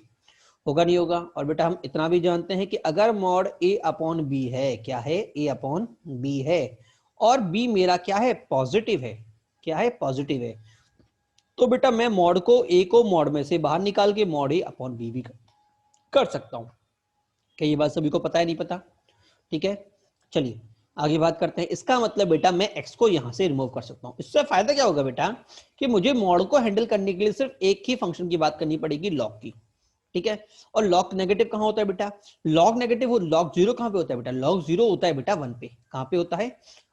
होगा, नहीं होगा? और बेटा हम इतना भी जानते हैं कि अगर मॉड a/b है, क्या है a/b है, और b मेरा क्या है पॉजिटिव है, क्या है पॉजिटिव है, तो बेटा मैं मॉड को a को मॉड में से बाहर निकाल के मॉड a/b भी कर सकता हूं। क्या ये बात सभी को पता है, नहीं पता? ठीक है, चलिए आगे बात करते हैं। इसका मतलब बेटा मैं x को यहां से रिमूव कर सकता हूं। इससे फायदा क्या होगा बेटा कि मुझे मॉड को हैंडल करने के लिए सिर्फ एक ही फंक्शन की बात करनी पड़ेगी, लॉग की। ठीक है, और लॉग नेगेटिव कहां होता है बेटा? लॉग नेगेटिव, लॉग जीरो कहां पे होता है बेटा? लॉग जीरो होता है बेटा 1 पे। कहां पे होता है?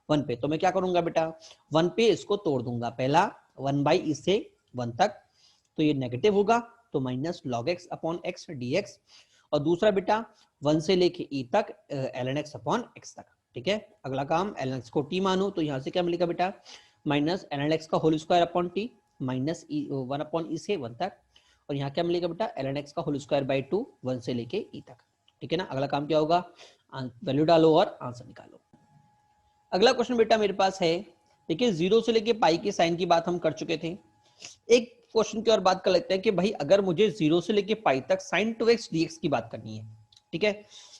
1 पे। तो मैं क्या करूंगा बेटा, 1 पे इसको तोड़ दूंगा। पहला 1/e से 1 तक, तो ये नेगेटिव होगा, तो minus log x upon x dx। और दूसरा बेटा 1 से लेके e तक ln x अपॉन x तक। ठीक है, अगला काम ln x को t मानो, तो यहां से क्या मिलेगा बेटा, माइनस ln x का whole square upon t, minus 1 upon e से 1 तक। और यहाँ क्या मिलेगा बेटा, ln x का होल स्क्वायर बाई 2, 1 से लेके e तक। ठीक है ना, अगला काम क्या होगा, वैल्यू डालो और आंसर निकालो। अगला क्वेश्चन बेटा मेरे पास है, देखिए 0 से लेके पाई के साइन की बात हम कर चुके थे। एक क्वेश्चन की और बात कर लेते हैं कि भाई अगर मुझे 0 से लेके पाई तक sin 2x dx की बात करनी है। ठीक है,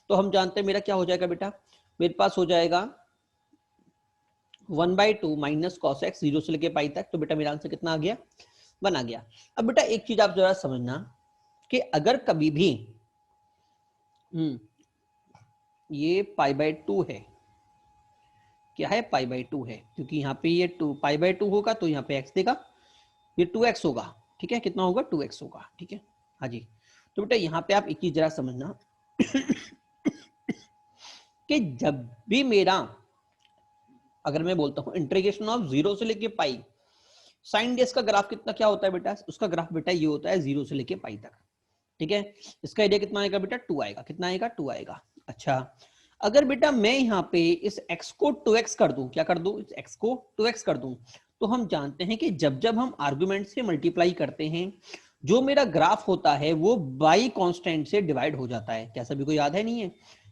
तो हम जानते हैं मेरा क्या हो जाएगा बेटा, मेरे पास हो जाएगा 1/2 माइनस कॉस एक्स 0 से लेके पाई तक। तो बेटा मेरा आंसर कितना आ गया, 1 आ गया। अब बेटा एक चीज आप जरा समझना कि अगर कभी भी ये π/2 है, क्या है, π/2 है, क्योंकि यहाँ पे ये 2 π/2 होगा तो यहाँ पे x देगा, ये 2x होगा। ठीक है, कितना होगा, 2x होगा। ठीक है, हाँ जी। तो बेटा यहाँ पे आप एक चीज जरा समझना कि जब भी मेरा, अगर मैं बोलता हूं इंटीग्रेशन ऑफ 0 से लेके पाई साइन डेस का ग्राफ कितना क्या होता है बेटा, उसका ग्राफ बेटा ये होता है 0 से लेके पाई तक। ठीक है, इसका एरिया कितना आएगा बेटा, 2 आएगा। कितना आएगा, 2 आएगा। अच्छा, अगर बेटा मैं यहाँ पे इस x को 2x कर दूं, क्या कर दूं, इस x को 2x कर दूं, तो हम जानते हैं कि जब जब हम आर्गुमेंट से मल्टीप्लाई करते हैं, जो मेरा ग्राफ होता है वो बाई कांस्टेंट से डिवाइड हो जाता है। क्या सभी को याद है, नहीं है,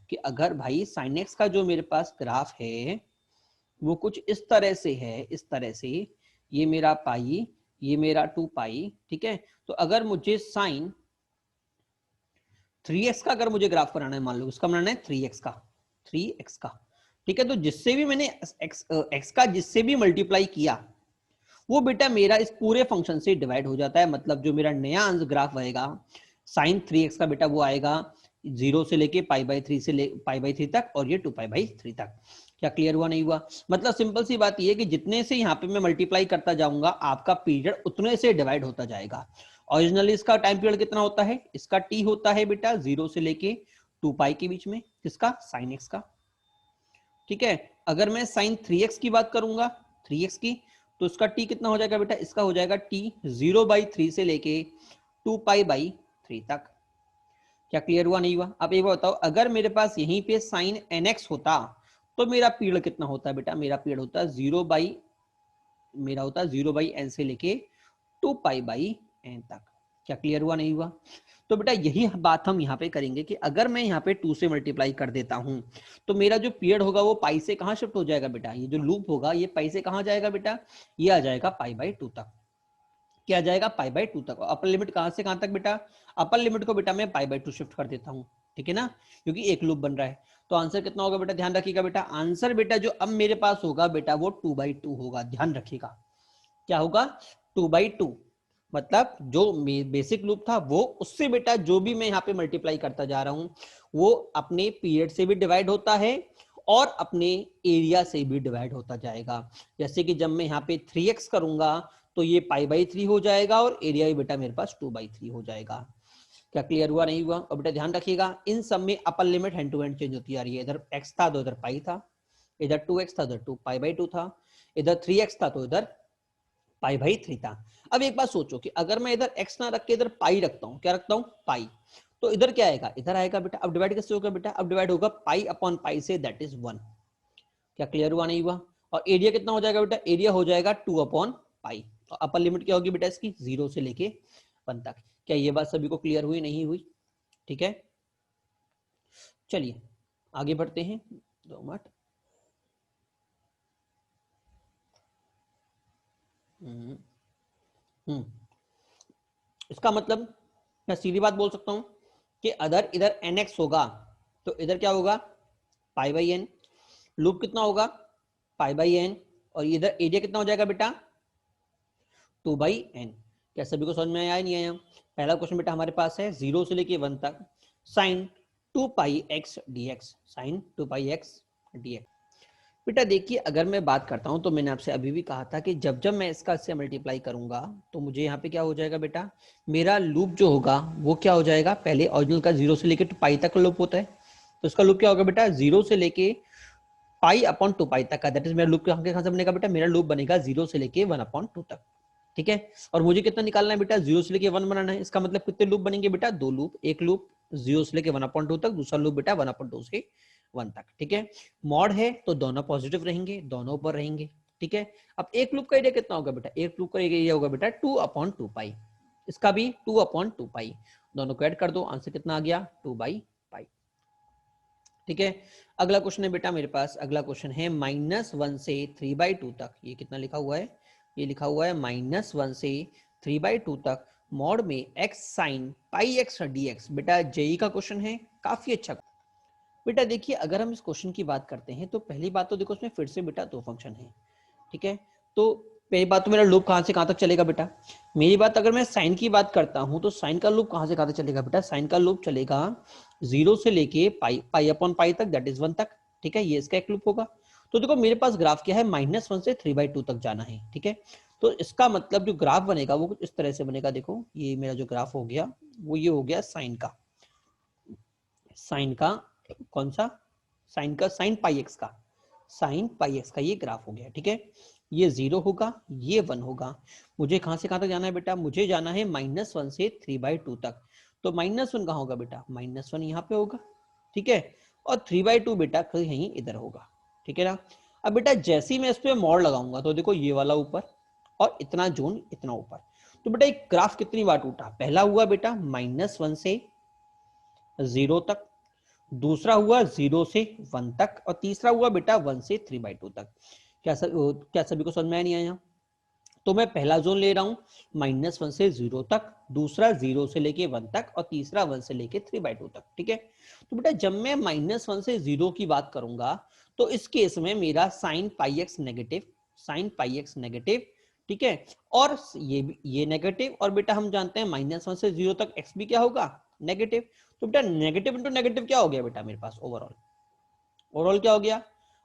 कि अगर भाई साइन एक्स का जो मेरे पास ग्राफ है वो कुछ इस तरह से है, इस तरह से, ये मेरा पाई, ये मेरा 2 पाई। ठीक है, तो अगर मुझे साइन 3x का अगर मुझे ग्राफ बनाना है, मान लो इसका बनाना है 3x का, 3x का। ठीक है, तो जिससे भी मैंने x का जिससे भी मल्टीप्लाई किया वो बेटा मेरा इस पूरे फंक्शन से डिवाइड हो जाता है। मतलब जो मेरा नया ग्राफ आएगा साइन 3x का बेटा वो आएगा 0 से लेके π/3 से π/3 तक, और ये 2π/3 तक। क्या क्लियर हुआ, नहीं हुआ? मतलब सिंपल सी बात ये है कि जितने से यहाँ पे मैं मल्टीप्लाई करता जाऊंगा आपका पीरियड उतने से डिवाइड होता जाएगा। ओरिजिनली इसका टाइम पीरियड कितना होता है, इसका टी होता है बेटा 0 से लेके 2π के बीच में, किसका, साइन एक्स का। ठीक है, अगर मैं साइन 3x की बात करूंगा, 3x की, तो इसका टी कितना हो जाएगा बेटा, इसका हो जाएगा टी 0/3 से लेके 2π/3 तक। क्या क्लियर हुआ, नहीं हुआ? अब एक बात बताओ, अगर मेरे पास यहीं पे साइन nx होता तो मेरा पीरियड कितना होता है बेटा, मेरा पीरियड होता है 0/n से लेके 2π/n तक। क्या क्लियर हुआ, नहीं हुआ? तो बेटा यही बात हम यहाँ पे करेंगे कि अगर मैं यहाँ पे 2 से मल्टीप्लाई कर देता हूं तो मेरा जो पीरियड होगा वो पाई से कहां शिफ्ट हो जाएगा बेटा, ये जो लूप होगा ये पाई से कहां जाएगा बेटा, ये आ जाएगा π/2 तक। क्या आ जाएगा, π/2 तक। अपर लिमिट कहां से कहां तक बेटा, अपर लिमिट को बेटा मैं π/2 शिफ्ट कर देता हूं। ठीक है ना, क्योंकि एक लूप बन रहा है। तो आंसर कितना होगा बेटा, ध्यान रखिएगा बेटा, आंसर बेटा जो अब मेरे पास होगा बेटा वो 2/2 होगा। ध्यान रखिएगा, क्या होगा, 2/2। मतलब जो बेसिक लूप था वो, उससे बेटा जो भी मैं यहाँ पे मल्टीप्लाई करता जा रहा हूं वो अपने पीरियड से भी डिवाइड होता है और अपने एरिया से भी डिवाइड होता जाएगा। जैसे कि जब मैं यहाँ पे 3x करूंगा तो ये π/3 हो जाएगा और एरिया भी बेटा मेरे पास 2/3 हो जाएगा। क्या क्लियर हुआ, नहीं हुआ? और बेटा ध्यान रखिएगा इन सब में upper limit hand to hand change होती आ रही है। इधर x था तो इधर पाई था, इधर 2x था तो इधर 2π/2 था, इधर 3x था तो इधर π/3 था। अब एक बात सोचो कि अगर मैं इधर x ना रख के इधर पाई रखता हूं, क्या रखता हूं, पाई, तो इधर क्या आएगा, इधर आएगा बेटा। अब डिवाइड कैसे होगा बेटा, अब डिवाइड होगा π/π से, दैट इज 1। क्या क्लियर हुआ, नहीं हुआ? और एरिया कितना हो जाएगा बेटा, एरिया हो जाएगा 2/π। और अपर लिमिट क्या होगी बेटा इसकी, 0 से लेके 1 तक। क्या ये बात सभी को क्लियर हुई, नहीं हुई? ठीक है, चलिए आगे बढ़ते हैं। 2 मिनट। इसका मतलब मैं सीधी बात बोल सकता हूं कि अगर इधर nx होगा तो इधर क्या होगा, π/n। लूप कितना होगा, π/n। और इधर एरिया कितना हो जाएगा बेटा, 2/n। क्या सभी को समझ में आया, नहीं आया? पहला क्वेश्चन बेटा हमारे पास है 0 से लेके 1 तक, साइन 2 पाई एक्स dx, साइन 2 पाई एक्स dx। बेटा देखिए अगर मैं बात करता हूं तो मैंने आपसे अभी भी कहा था कि जब जब मैं इसका इससे मल्टीप्लाई करूंगा तो मुझे यहाँ पे क्या हो जाएगा बेटा, मेरा लूप जो होगा वो क्या हो जाएगा, पहले ओरिजिनल का 0 से लेके 2 पाई तक लूप होता है, तो इसका लूप क्या होगा बेटा, 0 से लेके पाई अपॉन 2 पाई तक का, दैट इज मेरा लूप कहां से बनेगा बेटा, मेरा लूप बनेगा 0 से लेके 1 अपॉन 2 तक। ठीक है, और मुझे कितना निकालना है बेटा, 0 से लेके 1 बनाना है। इसका मतलब कितने लूप बनेंगे बेटा, 2 लूप, एक लूप 0 से लेके 1/2 तक, दूसरा लूप बेटा 1/2 से 1 तक। ठीक है, मॉड है तो दोनों पॉजिटिव रहेंगे, दोनों ऊपर रहेंगे। ठीक है, अब एक लूप का एरिया कितना होगा बेटा, एक लूप का एरिया होगा बेटा 2/2 पाई, इसका भी 2/2 पाई, दोनों को ऐड कर दो, आंसर कितना आ गया, 2/पाई। ठीक है, अगला क्वेश्चन है बेटा मेरे पास, अगला क्वेश्चन है -1 से 3/2 तक, ये कितना लिखा हुआ है, ये लिखा हुआ है -1 से 3/2 तक मॉड में x sine pi x dx। बेटा जेई का क्वेश्चन है, काफी अच्छा। बेटा देखिए अगर हम इस क्वेश्चन की बात करते हैं तो पहली बात तो देखो उसमें फिर से बेटा 2 फंक्शन है। ठीक है, तो पहली बात तो मेरा लूप कहां से कहां तक चलेगा बेटा, मेरी बात अगर मैं साइन की बात करता हूं तो साइन का लूप कहां से कहां तक चलेगा बेटा, साइन का लूप चलेगा 0 से लेके पाई अपॉन पाई तक, दैट इज 1 तक। ठीक है, ये इसका एक लूप होगा। तो देखो मेरे पास ग्राफ क्या है, -1 से 3/2 तक जाना है। ठीक है, तो इसका मतलब जो ग्राफ बनेगा वो कुछ इस तरह से बनेगा। देखो ये मेरा जो ग्राफ हो गया वो ये हो गया साइन का, साइन का कौन सा, साइन का साइन पाई एक्स का, साइन पाई एक्स का ये ग्राफ हो गया। ठीक है, ये 0 होगा, ये 1 होगा। मुझे कहां से कहां तक जाना है बेटा, मुझे जाना है -1 से 3/2 तक। तो -1 कहां होगा बेटा, -1 यहाँ पे होगा। ठीक है, और 3/2 बेटा कहीं इधर होगा। ठीक है ना, अब बेटा जैसे ही मैं इस पे मोड़ लगाऊंगा तो देखो ये वाला ऊपर और इतना जोन इतना ऊपर, तो बेटा एक ग्राफ कितनी बार टूटा, पहला हुआ बेटा -1 से 0 तक, दूसरा हुआ 0 से 1 तक, और तीसरा हुआ बेटा 1 से 3/2 तक। क्या सभी को समझ में नहीं आया, तो मैं पहला जोन ले रहा हूं -1 से 0 तक, दूसरा 0 से लेके 1 तक, और तीसरा 1 से लेके 3/2 तक। ठीक है, तो बेटा जब मैं -1 से 0 की बात करूंगा तो इस केस में मेरा sine pi x negative, sine pi x negative. ठीक है, और ये नेगेटिव, और बेटा हम जानते हैं -1 से 0 तक एक्स भी क्या होगा, नेगेटिव। तो बेटा नेगेटिव इंटू नेगेटिव क्या हो गया बेटा मेरे पास, ओवरऑल, ओवरऑल क्या हो गया,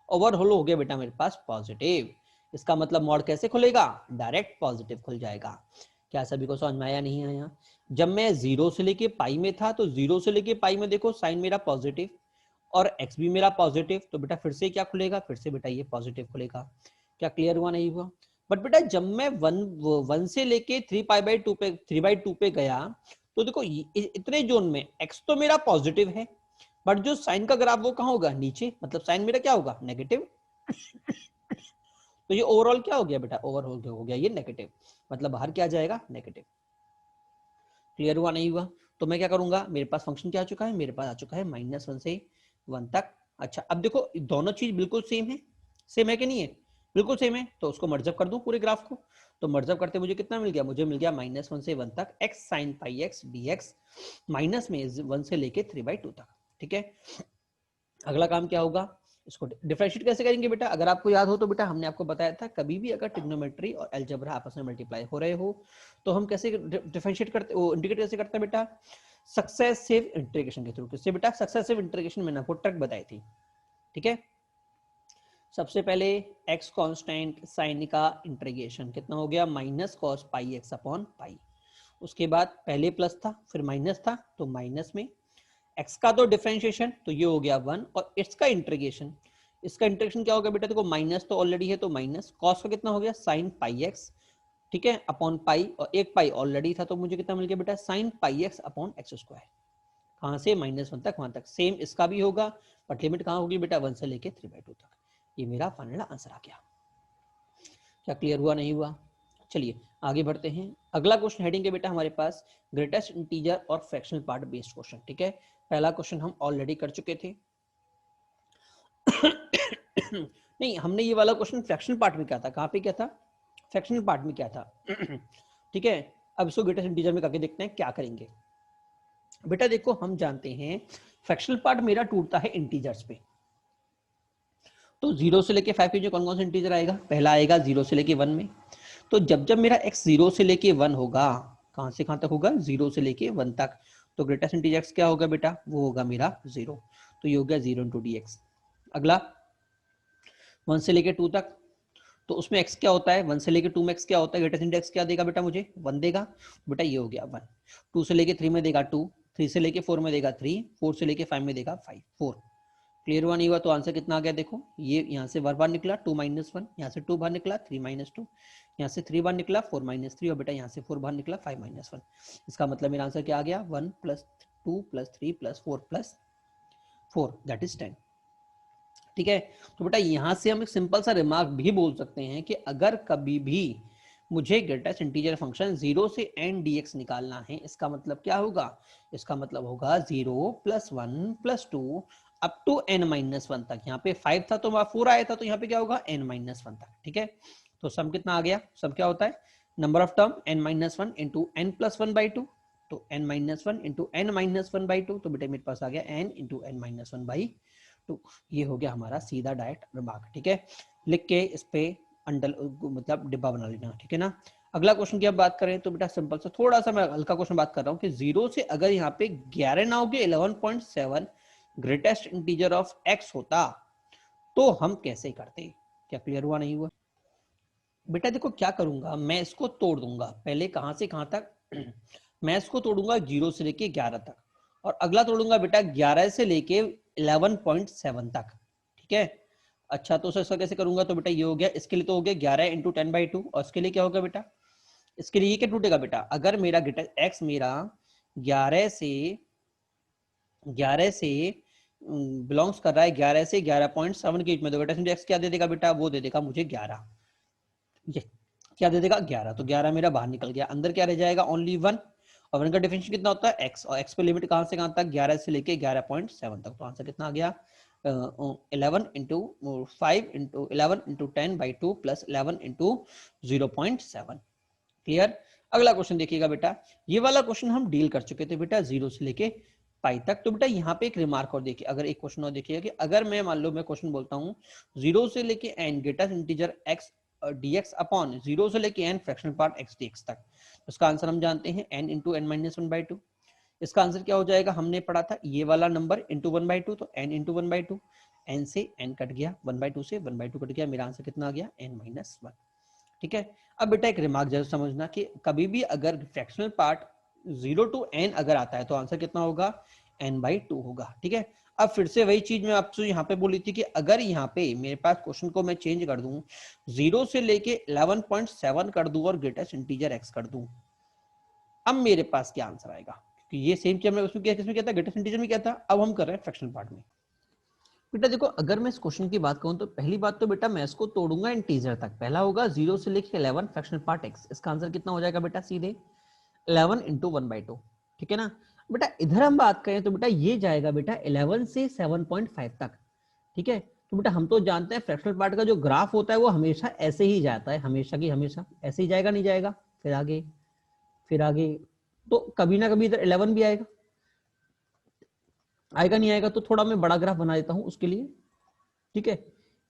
ओवरऑल हो गया बेटा मेरे पास पॉजिटिव। इसका मतलब मॉड कैसे खुलेगा, डायरेक्ट पॉजिटिव खुल जाएगा। क्या सभी को समझ में आया नहीं आया, जब मैं 0 से लेके पाई में था तो 0 से लेके पाई में देखो साइन मेरा पॉजिटिव और एक्स भी मेरा पॉजिटिव, तो बेटा फिर से क्या खुलेगा, फिर से बेटा ये पॉजिटिव खुलेगा। क्या क्लियर हुआ नहीं हुआ, बट बेटा जब मैं 1 से लेके 3/2 पे गया तो देखो इतने जोन में एक्स तो मेरा पॉजिटिव है, बट जो साइन का ग्राफ वो कहां होगा, नीचे, मतलब साइन मेरा क्या होगा, नेगेटिव। तो ये ओवरऑल क्या हो गया बेटा, ओवरऑल हो गया ये नेगेटिव, मतलब बाहर क्या जाएगा, नेगेटिव। क्लियर हुआ नहीं हुआ, तो मैं क्या करूंगा, मेरे पास फंक्शन क्या आ चुका है, मेरे पास आ चुका है -1 से 1 तक। अच्छा अब देखो दोनों चीज बिल्कुल सेम है, सेम है कि नहीं है, बिल्कुल सेम है, तो उसको मर्जअप कर दूं पूरे ग्राफ को। तो मर्जअप करते मुझे कितना मिल गया, मुझे मिल गया -1 से 1 तक x sine pi x dx, minus में 1 से लेके 3/2 तक। ठीक है, अगला काम क्या होगा, इसको डिफरेंशिएट कैसे करेंगे बेटा, अगर आपको याद हो तो बेटा हमने आपको बताया था कभी भी अगर ट्रिग्नोमेट्री और अलजेब्रा आपस में मल्टीप्लाई हो रहे हो तो हम कैसे डिफरेंशिएट करते, वो इंटीग्रेट कैसे करते हैं बेटा, सक्सेसिव इंटीग्रेशन के थ्रू। किससे बेटा, सक्सेसिव इंटीग्रेशन मैंने आपको ट्रिक बताई थी। ठीक है, सबसे पहले x कांस्टेंट साइन का इंटीग्रेशन कितना हो गया, -cos पाई एक्स अपॉन पाई, उसके बाद पहले प्लस था फिर माइनस था तो माइनस में x का तो डिफरेंशिएशन तो ये हो गया 1, और इसका इंटीग्रेशन, इसका इंटीग्रेशन क्या होगा बेटा, देखो माइनस तो ऑलरेडी है तो माइनस, कॉस का कितना हो गया साइन पाई एक्स, ठीक है, अपॉन पाई, और एक पाई ऑलरेडी था तो मुझे कितना मिल गया बेटा, sine pi x upon x square. कहां से, -1 तक वहां तक, सेम इसका भी होगा, बट लिमिट कहां होगी बेटा, 1 से लेके 3/2 तक। ये मेरा फाइनल आंसर आ गया। क्या क्लियर हुआ नहीं हुआ, चलिए आगे बढ़ते हैं। अगला क्वेश्चन हेडिंग है बेटा हमारे पास ग्रेटेस्ट इंटीजर और फ्रैक्शनल पार्ट बेस्ड क्वेश्चन। ठीक है, पहला क्वेश्चन हम ऑलरेडी कर चुके थे। नहीं, हमने ये वाला क्वेश्चन फ्रैक्शनल पार्ट में किया था, कहां पे किया था, फ्रैक्शनल पार्ट में किया था। ठीक है, अब इसको ग्रेटेस्ट इंटीजर में करके देखते हैं क्या करेंगे। बेटा देखो हम जानते हैं फ्रैक्शनल पार्ट मेरा टूटता है इंटीजर्स पे, तो 0 से लेके 5 के जो कौन कौन सा इंटीजर आएगा, पहला आएगा 0 से लेके 1 में, तो जब जब मेरा x 0 से लेके 1 होगा, कहां से कहां तक होगा, 0 से लेके 1 तक, तो ग्रेटेस्ट इंटीजर x क्या होगा बेटा, वो होगा मेरा 0, तो ये हो गया 0 इंटू डी एक्स। अगला 1 से लेके 2 तक, तो उसमें x क्या होता है, 1 से लेके 2 में x क्या होता है, ग्रेटेस्ट इंटीजर x क्या देगा बेटा मुझे, 1 देगा बेटा, ये हो गया 1। 2 से लेके 3 में देगा 2, 3 से लेके 4 में देगा 3, 4 से लेके 5 में देगा 5, 4। क्लियर हुआ नहीं हुआ, तो आंसर कितना आ गया देखो, ये यहाँ से बार निकला 2 - 1, यहाँ से 2 बाहर निकला 3 - 2, यहाँ से 3 बार निकला 4 - 3, और बेटा यहाँ से 4 बाहर निकला 5 - 1। इसका मतलब मेरा आंसर क्या आ गया, 1 + 2 + 3 + 4 + 4 दैट इज 10। ठीक है, तो बेटा यहां से हम एक सिंपल सा रिमार्क भी बोल सकते हैं कि अगर कभी भी मुझे ग्रेटेस्ट इंटीजर फंक्शन 0 से n dx निकालना है, इसका मतलब क्या होगा, इसका मतलब होगा 0 + 1 + 2 अप टू n - 1 तक। यहाँ पे 5 था तो 4 आया था, तो यहाँ पे क्या होगा n - 1 तक। ठीक है, तो सम कितना आ गया, सम क्या होता है, number of term n - 1 into n + 1/2, तो n - 1 इंटू n - 1/2, तो बेटा मेरे पास आ गया n इंटू n - 1/2। ये हो गया हमारा सीधा डायरेक्ट रिमार्क। ठीक है, लिख के इस पे अंडर मतलब डिब्बा बना लेना। ठीक है ना। अगला क्वेश्चन की अब बात करें तो बेटा सिंपल सा थोड़ा सा मैं हल्का क्वेश्चन बात कर रहा हूँ कि 0 से अगर यहाँ पे 11 ना होगे 11.7 ग्रेटेस्ट इंटीजर ऑफ x होता तो हम कैसे करते, क्या क्लियर हुआ नहीं हुआ बेटा। देखो क्या करूंगा, मैं इसको तोड़ दूंगा, पहले कहां से कहां तक मैं इसको तोड़ूंगा 0 से लेके 11 तक, और अगला तोड़ूंगा बेटा 11 से लेके 11.7 तक। ठीक है, अच्छा तो सर कैसे करूंगा, तो बेटा ये हो गया, इसके लिए तो हो गया 11 इंटू 10/2, और इसके लिए क्या होगा बेटा, इसके लिए ये क्या टूटेगा बेटा, अगर मेरा x मेरा 11 से बिलोंग्स कर रहा है 11 से 11.7 के बीच में, तो बेटा x क्या दे देगा बेटा, वो दे देगा मुझे 11, ये क्या दे देगा 11, तो 11 मेरा बाहर निकल गया, अंदर क्या रह जाएगा ओनली 1, और 1 का डिफरेंशियल कितना होता है x, और x पे लिमिट कहां से कहां तक 11 से लेके 11.7 तक, तो आंसर कितना आ गया 11 into 5 into 11 into 10/2 plus 11 into 0.7। Clear. अगला क्वेश्चन देखिएगा बेटा, ये वाला क्वेश्चन हम डील कर चुके थे बेटा 0 से लेके पाई तक। तो बेटा यहाँ पे एक रिमार्क और देखिए, अगर एक क्वेश्चन और देखिएगा कि अगर मैं मान लो मैं क्वेश्चन बोलता हूँ 0 से लेके n greatest integer x dx upon 0 से लेके n fractional part x dx तक, उसका आंसर हम जानते हैं n इंटू n - 1/2। इसका आंसर क्या हो जाएगा, हमने पढ़ा था ये वाला नंबर इंटू 1/2, तो n इंटू 1/2, n से n कट गया, 1/2 से 1/2 कट गया, मेरा आंसर कितना आ गया n - 1। ठीक है, अब बेटा एक रिमार्क जरूर समझना कि कभी भी अगर फ्रैक्शनल पार्ट 0 to n अगर आता है तो आंसर कितना होगा n/2 होगा। ठीक है, अब फिर से वही चीज मैं आपसे यहाँ पे बोली थी कि अगर यहाँ पे मेरे पास क्वेश्चन को मैं चेंज कर दूं 0 से लेके 11.7 कर दूं और ग्रेटेस्ट इंटीजर x कर दूं, अब मेरे पास क्या आंसर आएगा, क्योंकि ये सेम चीज हमने उसमें किया, किसमें किया था, ग्रेटेस्ट इंटीजर में किया था, अब हम कर रहे हैं फ्रैक्शनल पार्ट में। बेटा देखो अगर मैं इस क्वेश्चन की बात करूं तो पहली बात तो बेटा मैं इसको तोड़ूंगा इंटीजर तक, पहला होगा 0 से लेके 11 फ्रैक्शनल पार्ट x, इसका आंसर कितना हो जाएगा बेटा सीधे 11 इंटू 1/2। ठीक है ना। बेटा इधर हम बात करें तो बेटा ये जाएगा बेटा 11 से 7.5 तक। ठीक है, तो बेटा हम तो जानते हैं फ्रैक्शनल पार्ट का जो ग्राफ होता है वो हमेशा ऐसे ही जाता है, हमेशा की हमेशा ऐसे ही जाएगा, नहीं जाएगा, फिर आगे फिर आगे, तो कभी ना कभी इधर 11 भी आएगा, आएगा नहीं आएगा, तो थोड़ा मैं बड़ा ग्राफ बना देता हूं उसके लिए। ठीक है,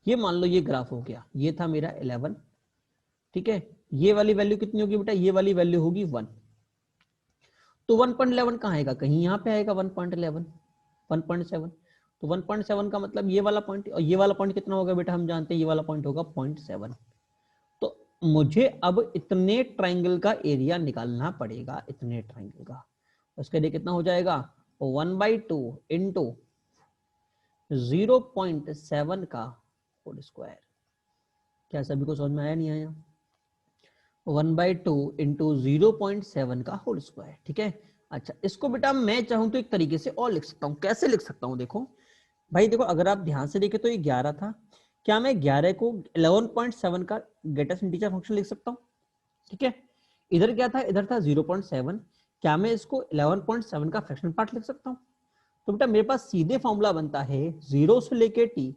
ये मान लो ये ग्राफ हो गया, ये था मेरा 11। ठीक है, ये वाली वैल्यू कितनी होगी बेटा, ये वाली वैल्यू होगी 1, तो 1.11 कहाँ आएगा, कहीं यहाँ पे आएगा 1.11 1.7, तो 1.7 का मतलब ये वाला पॉइंट, और ये वाला पॉइंट कितना होगा बेटा, हम जानते हैं ये वाला पॉइंट होगा 0.7। तो मुझे अब इतने ट्राइंगल का एरिया निकालना पड़ेगा, इतने ट्राइंगल का, उसके लिए कितना हो जाएगा 1/2 इंटू 0.7 का होल स्क्वायर। क्या सभी को समझ में आया नहीं आया, 1/2 इंटू 0.7 का होल स्क्वायर। ठीक है, अच्छा इसको बेटा मैं चाहूं तो एक तरीके से और लिख सकता हूं, कैसे लिख सकता हूं, देखो भाई देखो अगर आप ध्यान से देखें तो ये 11 था, क्या मैं 11 को 11.7 का ग्रेटेस्ट इंटीजर फंक्शन लिख सकता हूं। ठीक है, इधर क्या था, इधर था 0.7, क्या मैं इसको 11.7 का फ्रैक्शनल पार्ट लिख सकता हूं, तो बेटा मेरे पास सीधे फॉर्मूला बनता है 0 से लेके t